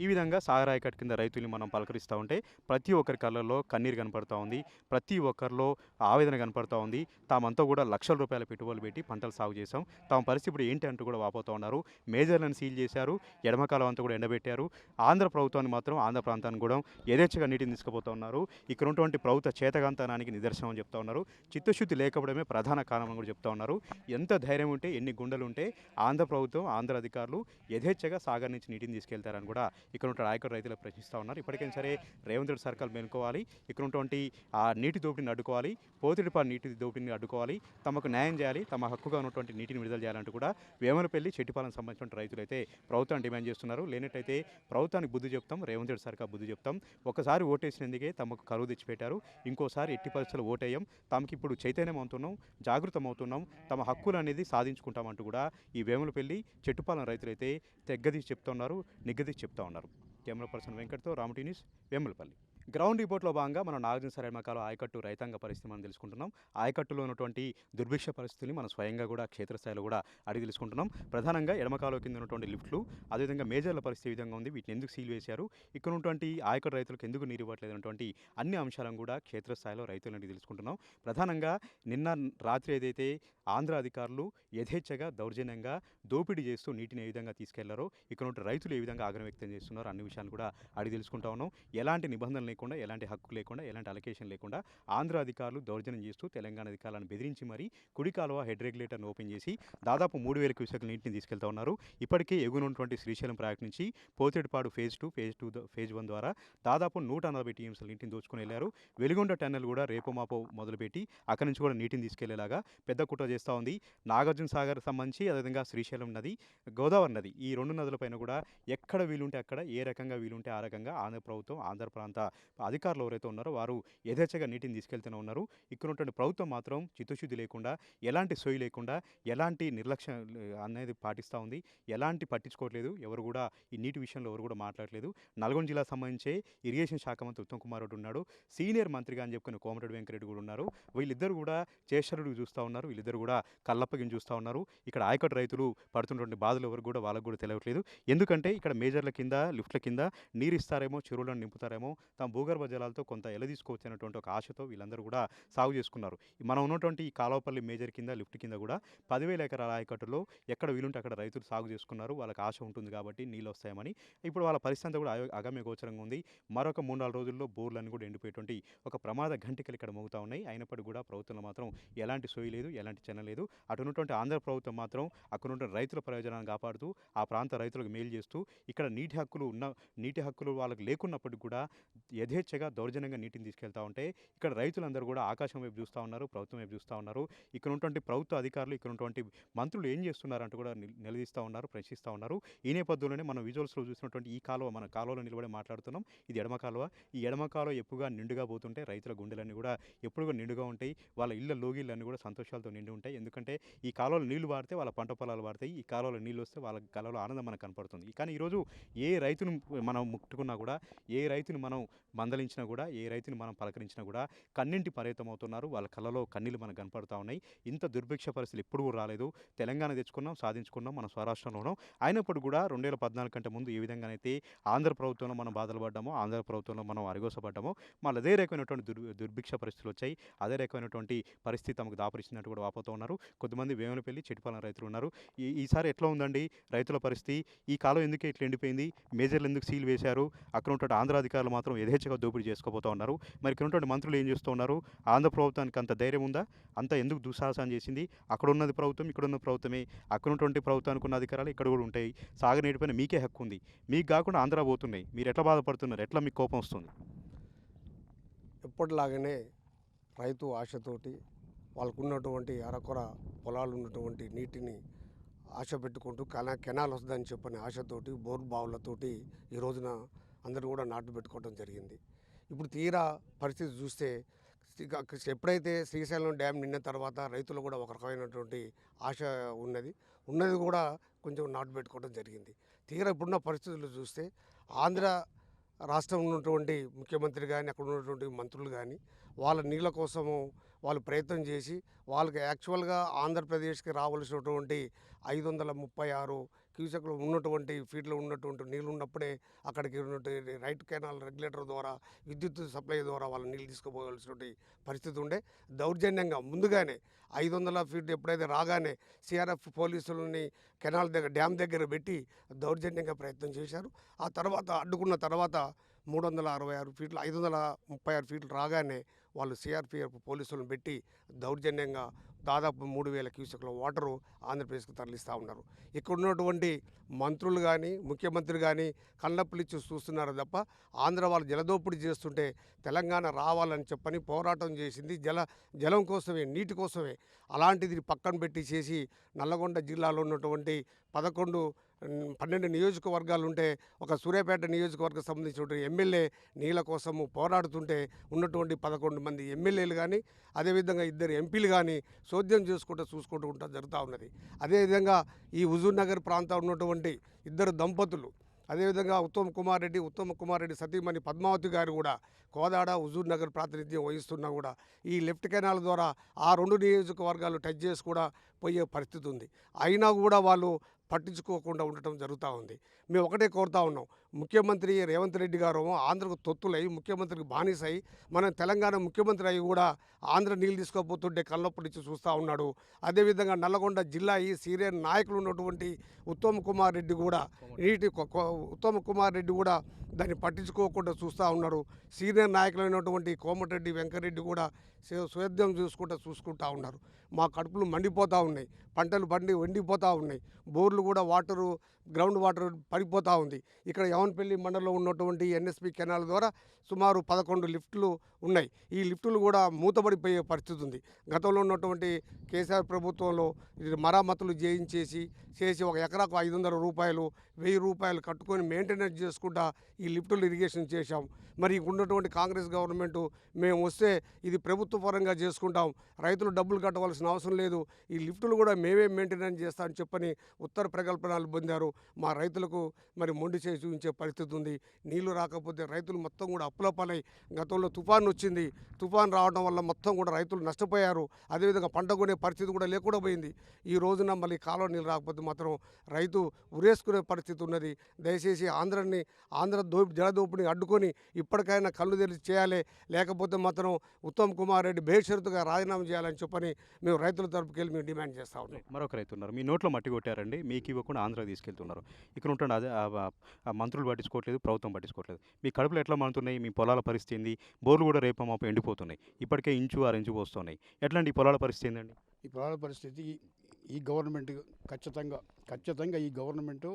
ఈ విధంగా సాగర్ ఆయకట్టు కింద రైతుల్ని మనం పలకరిస్తూ ఉంటే ప్రతి ఒక్కరి కళ్ళల్లో కన్నీరు కనపడుతూ ఉంది, ప్రతి ఒక్కరిలో ఆవేదన కనపడుతూ ఉంది. తామంతా కూడా లక్షల రూపాయల పెట్టుబడులు పెట్టి పంటలు సాగు చేశాం, తమ పరిస్థితి ఇప్పుడు ఏంటి అంటూ కూడా వాపోతూ ఉన్నారు. మేజర్లను సీల్ చేశారు, ఎడమకాలం అంతా కూడా ఎండబెట్టారు. ఆంధ్ర ప్రభుత్వాన్ని మాత్రం ఆంధ్ర ప్రాంతాన్ని కూడా యథేచ్ఛగా నీటిని తీసుకుపోతూ ఉన్నారు. ఇక్కడ ఉన్నటువంటి ప్రభుత్వ చేతగాంతనానికి నిదర్శనం అని చెప్తా ఉన్నారు. చిత్తశుద్ధి లేకపోవడమే ప్రధాన కారణం అని కూడా చెప్తా ఉన్నారు. ఎంత ధైర్యం ఉంటే, ఎన్ని గుండెలు ఉంటే ఆంధ్ర ప్రభుత్వం, ఆంధ్ర అధికారులు యథేచ్ఛగా సాగర్ నుంచి నీటిని తీసుకెళ్తారని కూడా ఇక్కడ ఉన్న ఆయకట్టు రైతులు ప్రశ్నిస్తూ ఉన్నారు. ఇప్పటికైనా సరే రేవంత్ రెడ్డి సర్కార్ మేలుకోవాలి, ఇక్కడ ఉన్నటువంటి ఆ నీటి దోపిడిని అడ్డుకోవాలి, పోతిడిపాడు నీటి దోపిడిని అడ్డుకోవాలి, తమకు న్యాయం చేయాలి, తమ హక్కుగా ఉన్నటువంటి నీటిని విడుదల చేయాలంటూ కూడా వేమలపల్లి చెట్టిపాలెం సంబంధించిన రైతులు అయితే ప్రభుత్వాన్ని డిమాండ్ చేస్తున్నారు. లేనట్టయితే ప్రభుత్వానికి బుద్ధి చెప్తాం, రేవంత్ రెడ్డి సర్కార్ బుద్ధి చెప్తాం. ఒకసారి ఓటేసినందుకే తమకు కరువు తెచ్చిపెట్టారు, ఇంకోసారి ఎట్టి పరిస్థితులు ఓటేయం, తమకి ఇప్పుడు చైతన్యం అవుతున్నాం, జాగృతం అవుతున్నాం, తమ హక్కులు అనేది సాధించుకుంటామంటూ కూడా ఈ వేములపల్లి చెట్టుపాలెం రైతులైతే తెగ్గదీసి చెప్తున్నారు, నిగ్గదీసి చెప్తా ఉన్నారు. కెమెరా పర్సన్ వెంకట్తో రామటి న్యూస్, వేములపల్లి. గ్రౌండ్ రిపోర్ట్లో భాగంగా మనం నాగార్జున సాగర్ ఆయకట్టు రైతాంగ పరిస్థితి మనం తెలుసుకుంటున్నాం. ఆయకట్టులో ఉన్నటువంటి దుర్భిక్ష పరిస్థితిని మనం స్వయంగా కూడా క్షేత్రస్థాయిలో కూడా అడిగి తెలుసుకుంటున్నాం. ప్రధానంగా ఎడమకాలువ కింద ఉన్నటువంటి లిఫ్ట్లు, అదేవిధంగా మేజర్ల పరిస్థితి ఏ విధంగా ఉంది, వీటిని ఎందుకు సీల్ వేశారు, ఇక్కడ ఉన్నటువంటి ఆయకట్టు రైతులకు ఎందుకు నీరు ఇవ్వట్లేదు అన్నటువంటి అన్ని అంశాలను కూడా క్షేత్రస్థాయిలో రైతులను అడిగి తెలుసుకుంటున్నాం. ప్రధానంగా నిన్న రాత్రి ఏదైతే ఆంధ్ర అధికారులు యథేచ్ఛగా దౌర్జన్యంగా దోపిడీ చేస్తూ నీటిని ఏ విధంగా తీసుకెళ్లారో, ఇక్కడ ఉన్న రైతులు ఏ విధంగా ఆగ్రహం వ్యక్తం చేస్తున్నారో అన్ని విషయాలు కూడా అడిగి తెలుసుకుంటా ఉన్నాం. ఎలాంటి నిబంధనలు లేకుండా, ఎలాంటి హక్కు లేకుండా, ఎలాంటి అలొకేషన్ లేకుండా ఆంధ్ర అధికారులు దౌర్జన్యం చేస్తూ తెలంగాణ అధికారులను బెదిరించి మరీ కుడి కాలువ హెడ్ రెగ్యులేటర్ను ఓపెన్ చేసి దాదాపు 3000 క్యూసెక్ల నీటిని తీసుకెళ్తా ఉన్నారు. ఇప్పటికే ఎగునున్నటువంటి శ్రీశైలం ప్రాజెక్టు నుంచి పోతేడుపాడు ఫేజ్ 2, ఫేజ్ 1 ద్వారా దాదాపు 140 టీఎంసీల నీటిని దోచుకుని వెళ్ళారు. వెలుగొండ టన్నెల్ కూడా రేపు మాపో మొదలుపెట్టి అక్కడి నుంచి కూడా నీటిని తీసుకెళ్లేలాగా పెద్ద కుట్ర చేస్తూ ఉంది. నాగార్జున సాగర్ సంబంధించి, అదేవిధంగా శ్రీశైలం నది, గోదావరి నది, ఈ 2 నదులపైన కూడా ఎక్కడ వీలుంటే అక్కడ, ఏ రకంగా వీలుంటే ఆ రకంగా ఆంధ్ర ప్రభుత్వం, ఆంధ్ర ప్రాంత అధికారులు ఎవరైతే ఉన్నారో వారు యథేచ్ఛగా నీటిని తీసుకెళ్తూనే ఉన్నారు. ఇక్కడ ఉన్నటువంటి ప్రభుత్వం మాత్రం చిత్తశుద్ధి లేకుండా, ఎలాంటి సోయి లేకుండా, ఎలాంటి నిర్లక్ష్యం అనేది పాటిస్తూ ఉంది. ఎలాంటి పట్టించుకోవట్లేదు, ఎవరు కూడా ఈ నీటి విషయంలో ఎవరు కూడా మాట్లాడలేదు. నల్గొండ జిల్లా సంబంధించి ఇరిగేషన్ శాఖ మంత్రి ఉత్తమ్ కుమార్ రెడ్డి ఉన్నాడు, సీనియర్ మంత్రిగా అని చెప్పుకుని కోమటిరెడ్డి వెంకరెడ్డి కూడా ఉన్నారు. వీళ్ళిద్దరు కూడా చేష్టరుడు చూస్తూ ఉన్నారు, వీళ్ళిద్దరు కూడా కళ్ళప్పగిని చూస్తూ ఉన్నారు. ఇక్కడ ఆయకట్టు రైతులు పడుతున్నటువంటి బాధలు ఎవరు కూడా వాళ్ళకు కూడా తెలియట్లేదు. ఎందుకంటే ఇక్కడ మేజర్ల కింద, లిఫ్ట్ల కింద నీరు ఇస్తారేమో, చెరువులను నింపుతారేమో, తమ భూగర్భ జలాలతో కొంత ఎలదీసుకోవచ్చు అనేటువంటి ఒక ఆశతో వీళ్ళందరూ కూడా సాగు చేసుకున్నారు. మనం ఉన్నటువంటి ఈ కాలువపల్లి మేజర్ కింద, లిఫ్ట్ కింద కూడా 10,000 ఎకరాల ఆయకట్టులో ఎక్కడ వీలుంటే అక్కడ రైతులు సాగు చేసుకున్నారు. వాళ్ళకి ఆశ ఉంటుంది కాబట్టి నీళ్ళు వస్తాయని. ఇప్పుడు వాళ్ళ పరిస్థితి అంతా కూడా అగమ్య గోచరంగా ఉంది. మరొక 3-4 రోజుల్లో బోర్లన్నీ కూడా ఎండిపోయేటువంటి ఒక ప్రమాద ఘంటికలు ఇక్కడ మోగుతూ ఉన్నాయి. అయినప్పటికీ కూడా ప్రభుత్వంలో మాత్రం ఎలాంటి సోయి లేదు, ఎలాంటి చెన్న లేదు. అటు ఉన్నటువంటి ఆంధ్ర ప్రభుత్వం మాత్రం అక్కడ ఉన్నటువంటి రైతుల ప్రయోజనాన్ని కాపాడుతూ, ఆ ప్రాంత రైతులకు మేలు చేస్తూ, ఇక్కడ నీటి హక్కులు వాళ్ళకి లేకున్నప్పటికీ కూడా యథేచ్ఛగా దౌర్జన్యంగా నీటిని తీసుకెళ్తా ఉంటే ఇక్కడ రైతులందరూ కూడా ఆకాశం వైపు చూస్తూ ఉన్నారు, ప్రభుత్వం వైపు చూస్తూ ఉన్నారు. ఇక్కడ ఉన్నటువంటి ప్రభుత్వ అధికారులు, ఇక్కడ ఉన్నటువంటి మంత్రులు ఏం చేస్తున్నారంటూ కూడా నిలదీస్తూ ఉన్నారు, ప్రశ్నిస్తూ ఉన్నారు. ఈ నేపథ్యంలోనే మనం విజువల్స్లో చూసినటువంటి ఈ కాలువ, మన కాలువలో నిలబడి మాట్లాడుతున్నాం. ఇది ఎడమ కాలువ. ఈ ఎడమ కాలువ ఎప్పుడుగా నిండుగా పోతుంటే రైతుల గుండెలన్నీ కూడా ఎప్పుడుగా నిండుగా ఉంటాయి. వాళ్ళ ఇళ్ళ లోగిళ్ళన్నీ కూడా సంతోషాలతో నిండి ఉంటాయి. ఎందుకంటే ఈ కాలువలో నీళ్లు వాడితే వాళ్ళ పంట పొలాలు వాడతాయి, ఈ కాలువలో నీళ్ళు వస్తే వాళ్ళ కాలువలో ఆనందం మనకు కనపడుతుంది. కానీ ఈరోజు ఏ రైతును మనం ముట్టుకున్నా కూడా, ఏ రైతును మనం మందలించినా కూడా, ఏ రైతుని మనం పలకరించినా కూడా కన్నింటి పరిమితం అవుతున్నారు. వాళ్ళ కళ్ళలో కన్నీళ్ళు మనకు కనపడుతూ ఉన్నాయి. ఇంత దుర్భిక్ష పరిస్థితులు ఎప్పుడు కూడా రాలేదు. తెలంగాణ తెచ్చుకున్నాం, సాధించుకున్నాం, మన స్వరాష్ట్రంలో ఉన్నాం. అయినప్పుడు కూడా 2014 కంటే ముందు ఏ విధంగానైతే ఆంధ్ర ప్రభుత్వంలో మనం బాధలు పడ్డామో, ఆంధ్ర ప్రభుత్వంలో మనం అరిగోసపడ్డామో, మళ్ళీ అదే రకమైనటువంటి దుర్భిక్ష పరిస్థితులు వచ్చాయి. అదే రకమైనటువంటి పరిస్థితి తమకు దాపరిచినట్టు కూడా వాపోతూ ఉన్నారు. కొద్దిమంది వేమనపల్లి చెట్టిపాలెం రైతులు ఉన్నారు. ఈసారి ఎట్లా ఉందండి రైతుల పరిస్థితి? ఈ కాలం ఎందుకు ఇట్లా ఎండిపోయింది? మేజర్లు ఎందుకు సీల్ వేశారు? అక్కడ ఉన్నటువంటి ఆంధ్ర అధికారులు మాత్రం యథేచ్ఛగా దోపిడీ చేసుకోబోతూ ఉన్నారు. మరి ఇక్కడ ఉన్నటువంటి మంత్రులు ఏం చేస్తూ ఉన్నారు? ఆంధ్ర ప్రభుత్వానికి అంత ధైర్యం ఉందా? అంత ఎందుకు దుస్సాహసం చేసింది? అక్కడ ఉన్నది ప్రభుత్వం, ఇక్కడ ఉన్న ప్రభుత్వమే. అక్కడ ఉన్నటువంటి ప్రభుత్వానికి ఉన్న అధికారాలు ఇక్కడ కూడా ఉంటాయి. సాగర్ నీటిపైన మీకే హక్కు ఉంది. మీకు కాకుండా ఆంధ్ర పోతున్నాయి. మీరు ఎట్లా బాధపడుతున్నారు? ఎట్లా మీకు కోపం వస్తుంది? ఎప్పటిలాగానే రైతు ఆశతోటి వాళ్ళకు ఉన్నటువంటి అరకొర పొలాలు ఉన్నటువంటి నీటిని ఆశ పెట్టుకుంటూ కెనాల్ వస్తుందని చెప్పని ఆశతోటి బోర్ బావులతోటి ఈ రోజున అందరూ కూడా నాటు పెట్టుకోవడం జరిగింది. ఇప్పుడు తీరా పరిస్థితి చూస్తే ఎప్పుడైతే శ్రీశైలం డ్యామ్ నిన్న తర్వాత రైతులు కూడా ఒక రకమైనటువంటి ఆశ ఉన్నది కూడా కొంచెం నాటుపెట్టుకోవడం జరిగింది. తీరా ఇప్పుడున్న పరిస్థితులు చూస్తే ఆంధ్ర రాష్ట్రం ఉన్నటువంటి ముఖ్యమంత్రి కానీ అక్కడ ఉన్నటువంటి మంత్రులు కానీ వాళ్ళ నీళ్ళ కోసము వాళ్ళు ప్రయత్నం చేసి వాళ్ళకి యాక్చువల్గా ఆంధ్రప్రదేశ్కి రావాల్సినటువంటి 536 క్యూసెక్లు ఉన్నటువంటి ఫీట్లో ఉన్నటువంటి నీళ్ళు ఉన్నప్పుడే అక్కడికి ఉన్నటువంటి రైట్ కెనాల్ రెగ్యులేటర్ ద్వారా విద్యుత్ సప్లై ద్వారా వాళ్ళ నీళ్ళు తీసుకుపోవాల్సినటువంటి పరిస్థితి ఉండే. దౌర్జన్యంగా ముందుగానే 500 ఫీట్ ఎప్పుడైతే రాగానే సిఆర్ఎఫ్ పోలీసులని కెనాల్ దగ్గర డ్యామ్ దగ్గర పెట్టి దౌర్జన్యంగా ప్రయత్నం చేశారు. ఆ తర్వాత అడ్డుకున్న తర్వాత 366 ఫీట్లు 536 ఫీట్లు రాగానే వాళ్ళు సిఆర్పిఎఫ్ పోలీసులను పెట్టి దౌర్జన్యంగా దాదాపు 3000 క్యూసెక్ల వాటరు ఆంధ్రప్రదేశ్కి తరలిస్తూ ఉన్నారు. ఇక్కడ ఉన్నటువంటి మంత్రులు కానీ ముఖ్యమంత్రి కానీ కళ్ళప్పులిచ్చి చూస్తున్నారు తప్ప ఆంధ్ర వాళ్ళు జలదోపిడీ చేస్తుంటే తెలంగాణ రావాలని చెప్పని పోరాటం చేసింది జలం కోసమే, నీటి కోసమే. అలాంటిది పక్కన పెట్టి చేసి నల్లగొండ జిల్లాలో ఉన్నటువంటి 12 నియోజకవర్గాలు ఉంటే ఒక సూర్యాపేట నియోజకవర్గం సంబంధించిన ఎమ్మెల్యే నీళ్ళ కోసము పోరాడుతుంటే ఉన్నటువంటి 11 మంది ఎమ్మెల్యేలు కానీ అదేవిధంగా 2 ఎంపీలు కానీ చోద్యం చూసుకుంటూ ఉంటా జరుగుతూ ఉన్నది. అదేవిధంగా ఈ హుజూర్ నగర్ ప్రాంతంలో ఉన్నటువంటి 2 దంపతులు అదేవిధంగా ఉత్తమ్ కుమార్ రెడ్డి సతీమణి పద్మావతి గారు కూడా కోదాడ హుజూర్ నగర్ ప్రాతినిధ్యం వహిస్తున్నా కూడా ఈ లెఫ్ట్ కెనాల్ ద్వారా ఆ 2 నియోజకవర్గాలు టచ్ చేసి కూడా పోయే పరిస్థితి ఉంది. అయినా కూడా వాళ్ళు పట్టించుకోకుండా ఉండటం జరుగుతూ ఉంది. మేము ఒకటే కోరుతా ఉన్నాం, ముఖ్యమంత్రి రేవంత్ రెడ్డి గారు ఆంధ్రకు తొత్తులై ముఖ్యమంత్రికి బానిసై మన తెలంగాణ ముఖ్యమంత్రి అయి కూడా ఆంధ్ర నీళ్ళు తీసుకోపోతుంటే కళ్ళప్పటిచ్చి చూస్తూ ఉన్నాడు. అదేవిధంగా నల్లగొండ జిల్లా ఈ సీనియర్ నాయకులు ఉన్నటువంటి ఉత్తమ్ కుమార్ రెడ్డి కూడా దాన్ని పట్టించుకోకుండా చూస్తూ ఉన్నారు. సీనియర్ నాయకులైనటువంటి కోమటిరెడ్డి వెంకరెడ్డి కూడా స్వేద్యం చూసుకుంటూ ఉన్నారు. మా కడుపులు మండిపోతూ ఉన్నాయి, పంటలు ఎండిపోతూ ఉన్నాయి, బోర్లు కూడా గ్రౌండ్ వాటర్ పడిపోతూ ఉంది. ఇక్కడ యవన్పల్లి మండలంలో ఉన్నటువంటి ఎన్ఎస్పి కెనాల్ ద్వారా సుమారు 11 లిఫ్టులు ఉన్నాయి. ఈ లిఫ్టులు కూడా మూతపడిపోయే పరిస్థితి ఉంది. గతంలో ఉన్నటువంటి కేసీఆర్ ప్రభుత్వంలో మరామతులు చేసి ఒక ఎకరాకు 500 రూపాయలు 1000 రూపాయలు కట్టుకొని మెయింటెనెన్స్ చేసుకుంటా ఈ లిఫ్టులు ఇరిగేషన్ చేశాం. మరి ఉన్నటువంటి కాంగ్రెస్ గవర్నమెంట్ మేము వస్తే ఇది ప్రభుత్వ పరంగా చేసుకుంటాం, రైతులు డబ్బులు కట్టవలసిన అవసరం లేదు, ఈ లిఫ్టులు కూడా మేమే మెయింటెనెన్స్ చేస్తామని చెప్పని ఉత్తర ప్రగల్భనాలు పొందారు. మా రైతులకు మరి మొండి చేసి చూపించే పరిస్థితి ఉంది. నీళ్లు రాకపోతే రైతులు మొత్తం కూడా అప్పుల పాలై గతంలో తుఫాన్ వచ్చింది, తుఫాన్ రావడం వల్ల మొత్తం కూడా రైతులు నష్టపోయారు. అదేవిధంగా పంట కొనే పరిస్థితి కూడా లేకుండా పోయింది. ఈ రోజున మళ్ళీ కాలువ నీళ్ళు రాకపోతే మాత్రం రైతు ఉరేసుకునే పరిస్థితి ఉన్నది. దయచేసి ఆంధ్ర జలదోపిడిని అడ్డుకొని ఇప్పటికైనా కళ్ళు తెరిచి చేయాలి, లేకపోతే మాత్రం ఉత్తమ్ కుమార్ రెడ్డి బేషరతుగా రాజీనామా చేయాలని చెప్పని మేము రైతుల తరపుకి వెళ్ళి మేము డిమాండ్ చేస్తా ఉన్నాం. మరొక రైతు ఉన్నారు, మీ నోట్లో మట్టి కొట్టారండి, మీకు ఇవ్వకుండా ఆంధ్ర తీసుకెళ్తున్నారు. ఇక్కడ ఉంటుంది అదే మంత్రులు పట్టించుకోవట్లేదు, ప్రభుత్వం పట్టించుకోవట్లేదు. మీ కడుపులు ఎట్లా మండుతున్నాయి, మీ పొలాల పరిస్థితి ఏంది? బోర్లు కూడా రేపు మాపు ఎండిపోతున్నాయి, ఇప్పటికే 1-6 ఇంచు పోస్తున్నాయి. ఎట్లాంటి ఈ పొలాల పరిస్థితి ఏందండి? ఈ పొలాల పరిస్థితి ఈ గవర్నమెంట్ ఖచ్చితంగా ఈ గవర్నమెంటు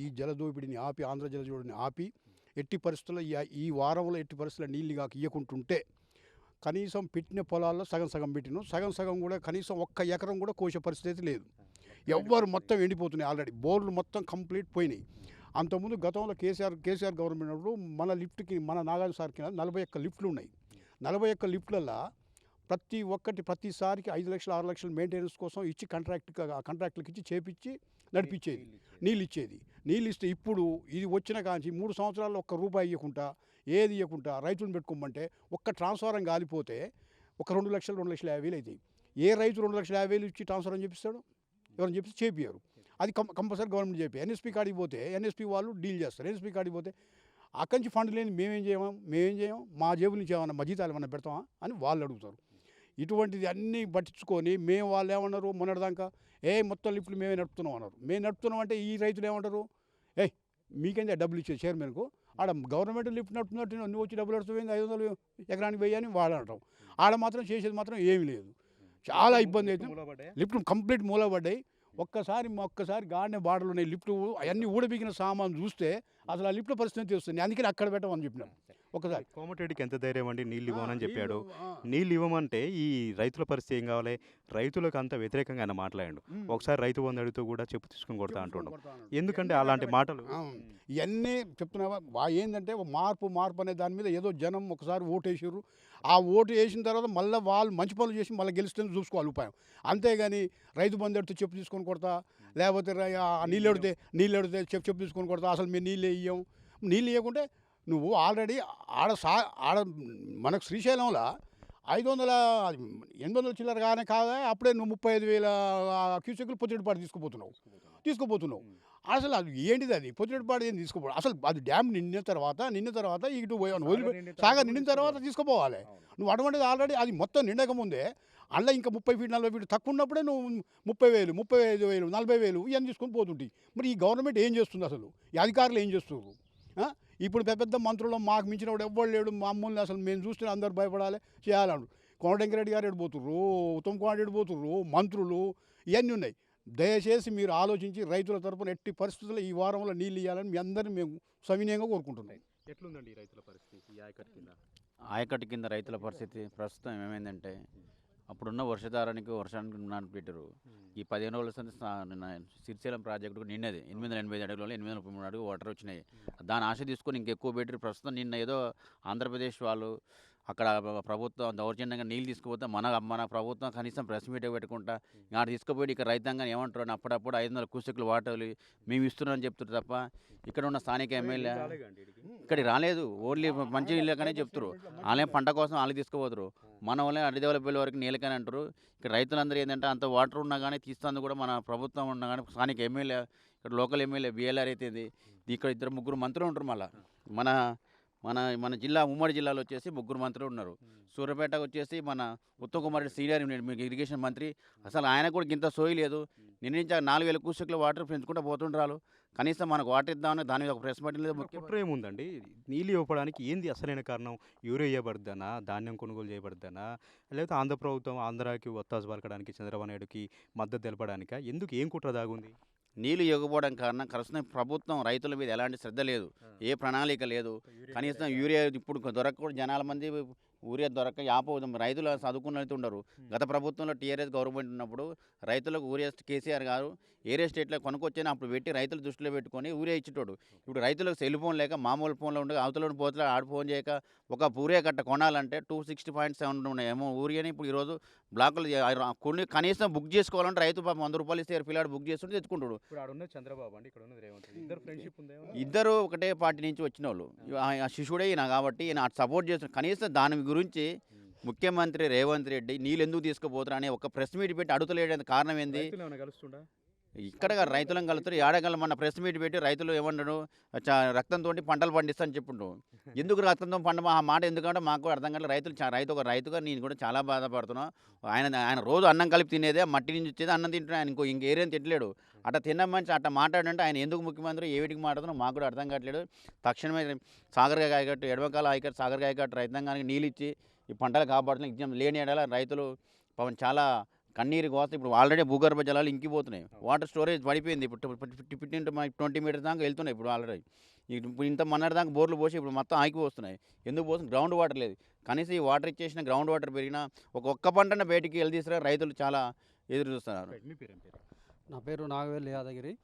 ఈ జలదోపిడిని ఆపి ఆంధ్ర జలదోపిడిని ఆపి ఎట్టి పరిస్థితుల్లో ఈ వారంలో ఎట్టి పరిస్థితుల్లో నీళ్ళు కాక ఇవ్వకుంటుంటే కనీసం పెట్టిన పొలాల్లో సగం పెట్టిన సగం కూడా కనీసం 1 ఎకరం కూడా కోసే పరిస్థితి లేదు. ఎవ్వరు మొత్తం ఎండిపోతున్నాయి, ఆల్రెడీ బోర్లు మొత్తం కంప్లీట్ పోయినాయి. అంతకుముందు గతంలో కేసీఆర్ గవర్నమెంట్ అప్పుడు మన లిఫ్ట్కి మన నాగార్జున సార్కి 41 లిఫ్ట్లు ఉన్నాయి. 41 లిఫ్ట్లలో ప్రతిసారికి 5 లక్షలు 6 లక్షలు మెయింటెనెన్స్ కోసం ఇచ్చి కాంట్రాక్టులకు ఇచ్చి చేపించి నడిపించేది, నీళ్ళు ఇచ్చేది. నీళ్ళు ఇస్తే ఇప్పుడు ఇది వచ్చిన కాంచి 3 సంవత్సరాల్లో 1 రూపాయి ఇవ్వకుండా రైతులను పెట్టుకోమంటే ఒక్క ట్రాన్స్ఫారం కాలిపోతే 2 లక్షలు 2,50,000 అవుతాయి. ఏ రైతు 2,50,000 ఇచ్చి ట్రాన్స్ఫారం చేపిస్తాడు? ఎవరైనా చెప్పి చేపియ్యారు. అది కంపల్సరీ గవర్నమెంట్ చెప్పి ఎన్ఎస్పీ కాడికి పోతే ఎన్ఎస్పీ వాళ్ళు డీల్ చేస్తారు. ఎన్ఎస్పీ కాడికి పోతే అక్కడి నుంచి ఫండ్ లేని మేమేం చేయం, మా జేబుల నుంచి ఏమన్నా మజీతాలు ఏమన్నా పెడతామా అని వాళ్ళు అడుగుతారు. ఇటువంటిది అన్నీ పట్టించుకొని మేము వాళ్ళు ఏమన్నారు మొన్నటిదాకా మొత్తం లిఫ్ట్లు మేమే నడుపుతున్నాం అన్నారు. మేము నడుపుతున్నాం అంటే ఈ రైతులు ఏమంటారు, మీకేందే డబ్బులు ఇచ్చే చైర్మన్కు, ఆడ గవర్నమెంట్ లిఫ్ట్ నడుపుతున్నట్టు నువ్వు వచ్చి డబ్బులు నడుపుతుంది 500 ఎకరానికి వెయ్యి అని వాళ్ళు అంటాం. ఆడ మాత్రం చేసేది మాత్రం ఏమీ లేదు. చాలా ఇబ్బంది అయితే లిఫ్ట్ కంప్లీట్ మూలపడ్డాయి. ఒక్కసారి గాడిన బాటలు ఉన్నాయి లిఫ్ట్ అవన్నీ ఊడబిగిన సామాను చూస్తే అసలు ఆ లిఫ్ట్ పరిస్థితి వస్తుంది. అందుకని అక్కడ పెట్టమని చెప్పినాం. ఒకసారి కోమటిరెడ్డికి ఎంత ధైర్యం అండి నీళ్ళు ఇవ్వమని చెప్పాడు. ఆ. నీళ్ళు ఇవ్వమంటే ఈ రైతుల పరిస్థితి ఏం కావాలి? రైతులకు అంత వ్యతిరేకంగా ఆయన మాట్లాడాడు. ఒకసారి రైతు బంధు అడిగితే కూడా చెప్పు తీసుకొని కొడతా అంటుండు. ఎందుకంటే అలాంటి మాటలు ఇవన్నీ చెప్తున్నావా ఏంటంటే మార్పు అనే దాని మీద ఏదో జనం ఒకసారి ఓటు వేసారు. ఆ ఓటు వేసిన తర్వాత మళ్ళీ వాళ్ళు మంచి పనులు చేసి మళ్ళీ గెలిస్తే చూసుకోవాలి ఉపాయం. అంతేగాని రైతు బంధు ఎడితే చెప్పు తీసుకొని కొడతా, లేకపోతే నీళ్ళు ఎడితే చెప్పు తీసుకొని కొడతా, అసలు మేము నీళ్ళు ఇవ్వం. నీళ్ళు ఇవ్వకుంటే నువ్వు ఆల్రెడీ ఆడ మనకు శ్రీశైలంలో 800 చిల్లర కానీ కాదా అప్పుడే నువ్వు 35,000 క్యూసెక్లు పొద్దుటిపాటు తీసుకుపోతున్నావు. అసలు అది ఏంటిది? అది పొద్దుటిపాటు ఏం తీసుకోపోవడం? అసలు అది డ్యామ్ నిండిన తర్వాత ఇటు సాగర్ నిండిన తర్వాత తీసుకుపోవాలి. నువ్వు అటువంటిది ఆల్రెడీ అది మొత్తం నిండకముందే అందులో ఇంకా 30 ఫీట్ 40 ఫీట్ తక్కువ ఉన్నప్పుడే నువ్వు 30,000 35,000 40,000 ఇవన్నీ తీసుకొని పోతుంటాయి. మరి ఈ గవర్నమెంట్ ఏం చేస్తుంది? అసలు ఈ అధికారులు ఏం చేస్తున్నారు? ఇప్పుడు పెద్ద మంత్రులు మాకు మించిన వాడు ఎవ్వడు లేడు, మామూలు అసలు మేము చూస్తే అందరు భయపడాలి చేయాలంటు. కోమటిరెడ్డి గారు ఎడిపోతుర్రు, ఉత్తమ్ కుమార్ ఎడిపోతుర్రు, మంత్రులు ఇవన్నీ ఉన్నాయి. దయచేసి మీరు ఆలోచించి రైతుల తరపున ఎట్టి పరిస్థితుల్లో ఈ వారంలో నీళ్ళు ఇవ్వాలని మీ అందరినీ మేము సవినయంగా కోరుకుంటున్నాం. ఎట్లుందండి రైతుల పరిస్థితి ఈ ఆయకట్టు కింద? ఆయకట్టు కింద రైతుల పరిస్థితి ప్రస్తుతం ఏమైందంటే అప్పుడున్న వర్షానికి నాటు పెట్టారు. ఈ 15 రోజుల శ్రీశైలం ప్రాజెక్టుకు నిన్నది 885 అడుగులలో 833 అడుగు వాటర్ వచ్చినాయి. దాని ఆశ తీసుకొని ఇంకెక్కువ పెట్టి ప్రస్తుతం నిన్న ఏదో ఆంధ్రప్రదేశ్ వాళ్ళు అక్కడ ప్రభుత్వం దౌర్జన్యంగా నీళ్ళు తీసుకుపోతే మన ప్రభుత్వం కనీసం ప్రెస్ మీట్ పెట్టుకుంటా ఆడ తీసుకుపోయి ఇక్కడ రైతాంగాన్ని ఏమంటారు అని అప్పుడప్పుడు 500 క్యూసెక్లు వాటర్లు మేము ఇస్తున్నామని చెప్తారు తప్ప ఇక్కడ ఉన్న స్థానిక ఎమ్మెల్యే ఇక్కడికి రాలేదు. ఓన్లీ మంచి నీళ్ళకనే చెప్తారు. వాళ్ళే పంట కోసం వాళ్ళు తీసుకుపోతారు. మన వాళ్ళే అడిదేవలపల్లి వరకు నీళ్ళకని అంటారు. ఇక్కడ రైతులందరూ ఏంటంటే అంత వాటర్ ఉన్నా కానీ తీస్తుంది కూడా మన ప్రభుత్వం ఉన్నా కానీ స్థానిక ఎమ్మెల్యే ఇక్కడ లోకల్ ఎమ్మెల్యే బిఎల్ఆర్ అయితే ఇక్కడ 2-3 మంత్రులు ఉంటారు. మళ్ళీ మన జిల్లా ఉమ్మడి జిల్లాలో వచ్చేసి 3 మంత్రులు ఉన్నారు. సూర్యాపేటకు వచ్చేసి మన ఉత్తమ్ కుమార్ రెడ్డి సీనియర్ ఇరిగేషన్ మంత్రి. అసలు ఆయన కూడా ఇంత సోయి లేదు. నిన్న నుంచి 4,000 క్యూసెక్ల వాటర్ పెంచుకుంటూ పోతుండ్రాలు. కనీసం మనకు వాటర్ ఇద్దామని దాని మీద ఒక ప్రెస్ మీట్ లేదు. కుట్ర ఏముందండి? నీళ్ళు ఇవ్వడానికి ఏంది అసలైన కారణం? యూరియా ఇవ్వబడుద్దనా, ధాన్యం కొనుగోలు చేయబడుద్దనా, లేకపోతే ఆంధ్ర ప్రభుత్వం ఆంధ్రాకి ఒత్తాసు పలకడానికి చంద్రబాబు నాయుడుకి మద్దతు తెలపడానికా? ఎందుకు ఏం కుట్ర దాగుంది? నీళ్ళు ఇవ్వకపోవడం కారణం కనీసం ప్రభుత్వం రైతుల మీద ఎలాంటి శ్రద్ధ లేదు, ఏ ప్రణాళిక లేదు. కనీసం యూరియా ఇప్పుడు దొరకకుండా జనాల మంది యూరియా దొరక యాపోదాం. రైతులు చదువుకున్న రైతు ఉండరు. గత ప్రభుత్వంలో టీఆర్ఎస్ గవర్నమెంట్ ఉన్నప్పుడు రైతులకు యూరియా కేసీఆర్ గారు ఏరియా స్టేట్లో కొనుక్కొచ్చినా అప్పుడు పెట్టి రైతులు దృష్టిలో పెట్టుకొని యూరియా ఇచ్చేటోడు. ఇప్పుడు రైతులకు సెల్ ఫోన్ లేక మామూలు ఫోన్లో ఉండే అవతల పోతలో ఆడు ఫోన్ చేయక ఒక యూరియా కట్ట కొనాలంటే 260.7 ఉన్నాయి ఏమో యూరియాని. ఇప్పుడు ఈరోజు బ్లాకులు కొన్ని కనీసం బుక్ చేసుకోవాలంటే రైతు ₹100 ఇస్తే పిల్లాడు బుక్ చేస్తుంటే తెచ్చుకుంటాడు. ఇప్పుడు ఆడున్న చంద్రబాబు అండి, ఇక్కడ ఉన్నది రేవంత్ రెడ్డి. ఇద్దరు ఫ్రెండ్షిప్ ఉందేమో. ఇద్దరు ఒకటే పార్టీ నుంచి వచ్చిన వాళ్ళు. ఆ శిష్యుడే ఈయన కాబట్టి ఈయన సపోర్ట్ చేస్తున్నారు. కనీసం దాని గురించి ముఖ్యమంత్రి రేవంత్ రెడ్డి నీళ్ళు ఎందుకు తీసుకుపోతారు అని ఒక ప్రెస్ మీట్ పెట్టి అడుగుతలేడానికి కారణం ఏంది? కలుస్తుండా ఇక్కడ రైతులను కలుస్తారు. ఏడగల మన ప్రెస్ మీట్ పెట్టి రైతులు ఏమన్నాడు, రక్తంతో పంటలు పండిస్తాను చెప్పుండు. ఎందుకు రక్తంతో ఆ మాట ఎందుకంటే మాకు కూడా అర్థం కాలేదు. రైతు ఒక రైతుగా నేను కూడా చాలా బాధపడుతున్నాను. ఆయన రోజు అన్నం కలిపి తినేదే, మట్టి నుంచి వచ్చేది అన్నం తింటున్నాడు. ఆయన ఇంకేరేం తినలేడు. అట్లా తిన్న మనిషి అట్లా మాట్లాడంటే ఆయన ఎందుకు ముఖ్యమంత్రి ఏ వీటికి మాట్లాడుతున్నా మాకు కూడా అర్థం కావట్లేదు. తక్షణమే సాగర్ గాయకట్టు ఎడమకాల ఆయకట్టు సాగర్ గాయకట్టు రైతాంగానికి నీళ్ళు ఇచ్చి ఈ పంటలు కాపాడుతున్న ఎగ్జామ్ లేని ఏడాల రైతులు పాపం చాలా కన్నీరు కోస్తే ఇప్పుడు ఆల్రెడీ భూగర్భ జలాలు ఇంకిపోతున్నాయి. వాటర్ స్టోరేజ్ పడిపోయింది. ఇప్పుడు 20 మీటర్స్ దాకా వెళ్తున్నాయి. ఇప్పుడు ఆల్రెడీ ఇప్పుడు ఇంత మన్నర దాకా బోర్లు పోసి ఇప్పుడు మొత్తం ఆకి వస్తున్నాయి. ఎందుకు పోతుంది? గ్రౌండ్ వాటర్ లేదు. కనీసం ఈ వాటర్ ఇచ్చేసిన గ్రౌండ్ వాటర్ పెరిగినా ఒక్క పంటన బయటికి వెళ్ళి తీసుకురా రైతులు చాలా ఎదురు చూస్తున్నారు. నా పేరు నాగవేల్ యాదగిరి.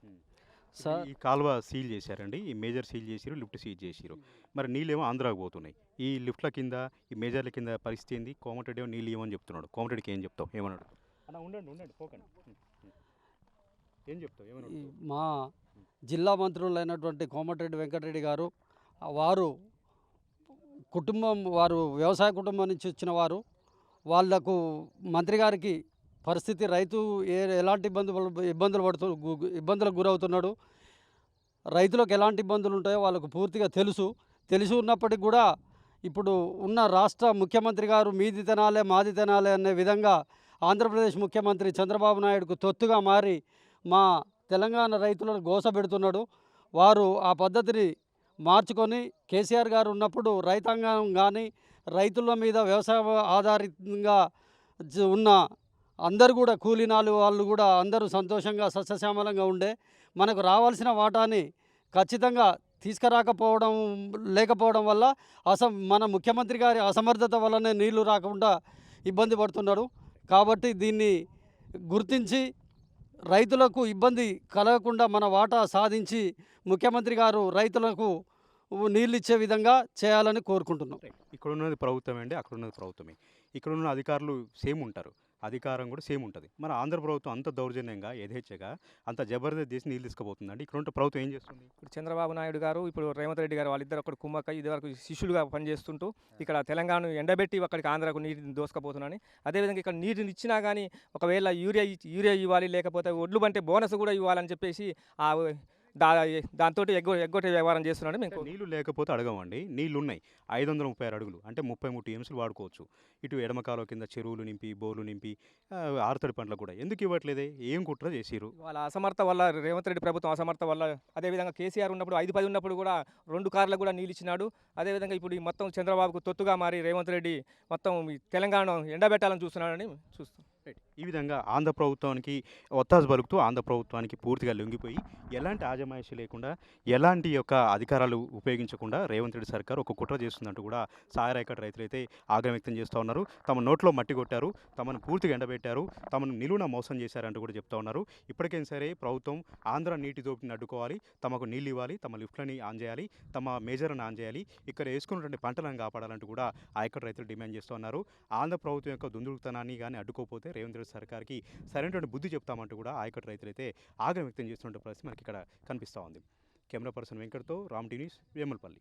ఈ కాలువ సీల్ చేశారండి, ఈ మేజర్ సీల్ చేసిరు, లిఫ్ట్ సీల్ చేసిరు. మరి నీళ్ళేమో ఆంధ్రాకు పోతున్నాయి. ఈ లిఫ్ట్ల కింద ఈ మేజర్ల కింద పరిస్థితి ఏంది? కోమటిరెడ్డి నీళ్ళు ఇవ్వమని చెప్తున్నాడు. కోమటిరెడ్డికి ఏం చెప్తావు? ఏమన్నాడు? ఉండండి పోకండి. ఏం చెప్తావు? ఏమన్నాడు? మా జిల్లా మంత్రులైనటువంటి కోమటిరెడ్డి వెంకటరెడ్డి గారు వారు వ్యవసాయ కుటుంబం నుంచి వచ్చిన వారు. వాళ్లకు మంత్రి గారికి పరిస్థితి రైతు ఎలాంటి ఇబ్బందులకు గురవుతున్నాడు, రైతులకు ఎలాంటి ఇబ్బందులు ఉంటాయో వాళ్ళకు పూర్తిగా తెలిసి ఉన్నప్పటికీ కూడా ఇప్పుడు ఉన్న రాష్ట్ర ముఖ్యమంత్రి గారు మీది తినాలే మాది తినాలే అనే విధంగా ఆంధ్రప్రదేశ్ ముఖ్యమంత్రి చంద్రబాబు నాయుడుకు తొత్తుగా మారి మా తెలంగాణ రైతులను గోసపెడుతున్నాడు. వారు ఆ పద్ధతిని మార్చుకొని కేసీఆర్ గారు ఉన్నప్పుడు రైతాంగం కానీ రైతుల మీద వ్యవసాయ ఆధారితంగా ఉన్న అందరూ కూడా కూలీనాలు వాళ్ళు కూడా అందరూ సంతోషంగా సస్యశ్యామలంగా ఉండే మనకు రావాల్సిన వాటాని ఖచ్చితంగా తీసుకురాకపోవడం లేకపోవడం వల్ల మన ముఖ్యమంత్రి గారి అసమర్థత వల్లనే నీళ్లు రాకుండా ఇబ్బంది పడుతున్నారు. కాబట్టి దీన్ని గుర్తించి రైతులకు ఇబ్బంది కలగకుండా మన వాటా సాధించి ముఖ్యమంత్రి గారు రైతులకు నీళ్ళు ఇచ్చే విధంగా చేయాలని కోరుకుంటున్నాం. ఇక్కడ ఉన్నది ప్రభుత్వమే అండి, అక్కడ ఉన్నది ప్రభుత్వమే. ఇక్కడ ఉన్న అధికారులు సేమ్ ఉంటారు, అధికారం కూడా సేమ్ ఉంటుంది. మన ఆంధ్ర ప్రభుత్వం అంత దౌర్జన్యంగా యథేచ్ఛగా అంత జబర్దస్త్ చేసి నీళ్ళు తీసుకుపోతుందండి. ఇక్కడ ఉన్న ప్రభుత్వం ఏం చేస్తుంది? ఇప్పుడు చంద్రబాబు నాయుడు గారు, ఇప్పుడు రేవంత్ రెడ్డి గారు వాళ్ళిద్దరు ఒకటి కుమ్మక్క ఇదివరకు శిష్యులుగా పనిచేస్తుంటూ ఇక్కడ తెలంగాణను ఎండబెట్టి అక్కడికి ఆంధ్రాకు నీటిని దోసుకపోతున్నాను. అదేవిధంగా ఇక్కడ నీటిని ఇచ్చినా కానీ ఒకవేళ యూరియా ఇవ్వాలి, లేకపోతే ఒడ్లు బంటే బోనస్ కూడా ఇవ్వాలని చెప్పేసి దాంతో ఎగ్గొట్టే వ్యవహారం చేస్తున్నాడు. మేము నీళ్లు లేకపోతే అడగమండి, నీళ్లు ఉన్నాయి 536 అడుగులు అంటే 33 టీఎంసీలు వాడుకోవచ్చు. ఇటు ఎడమకాలం కింద చెరువులు నింపి బోర్లు నింపి ఆరుతడి పంటలు కూడా ఎందుకు ఇవ్వట్లేదే? ఏం కుట్ర చేసిరు? వాళ్ళ అసమర్థత వల్ల, రేవంత్ రెడ్డి ప్రభుత్వం అసమర్థత వల్ల. అదేవిధంగా కేసీఆర్ ఉన్నప్పుడు 5-10 ఉన్నప్పుడు కూడా 2 కార్లకు కూడా నీళ్ళు ఇచ్చినాడు. అదేవిధంగా ఇప్పుడు ఈ మొత్తం చంద్రబాబుకు తొత్తుగా మారి రేవంత్ రెడ్డి మొత్తం ఈ తెలంగాణ ఎండబెట్టాలని చూస్తున్నాడని చూస్తాం. ఈ విధంగా ఆంధ్ర ప్రభుత్వానికి ఒత్తాసు పలుకుతూ ఆంధ్ర ప్రభుత్వానికి పూర్తిగా లొంగిపోయి ఎలాంటి ఆజమాయిషి లేకుండా ఎలాంటి యొక్క అధికారాలు ఉపయోగించకుండా రేవంత్ రెడ్డి సర్కార్ ఒక కుట్ర చేస్తుందంటూ కూడా సాగర్ రైతులైతే ఆగ్రహం వ్యక్తం చేస్తూ ఉన్నారు. తమ నోట్లో మట్టి కొట్టారు, తమను పూర్తిగా ఎండబెట్టారు, తమను నిలువున మోసం చేశారంటూ కూడా చెప్తా ఉన్నారు. ఇప్పటికైనా సరే ప్రభుత్వం ఆంధ్ర నీటి దోపిడిని అడ్డుకోవాలి, తమకు నీళ్ళు ఇవ్వాలి, తమ లిఫ్ట్లని ఆన్ చేయాలి, తమ మేజర్ని ఆన్ చేయాలి, ఇక్కడ వేసుకున్నటువంటి పంటలను కాపాడాలంటూ కూడా ఆయకట్టు రైతులు డిమాండ్ చేస్తూ ఉన్నారు. ఆంధ్ర ప్రభుత్వం యొక్క దుందుడుతనాన్ని కానీ అడ్డుకోకపోతే రేవంత్ రెడ్డి సర్కార్కి సరైనటువంటి బుద్ధి చెప్తామంటూ కూడా ఆయకట్టు రైతులైతే ఆగ్రహం వ్యక్తం చేస్తున్న పరిస్థితి మనకి ఇక్కడ కనిపిస్తూ ఉంది. కెమెరా పర్సన్ వెంకట్తో రామ్ టీ న్యూస్, వేములపల్లి.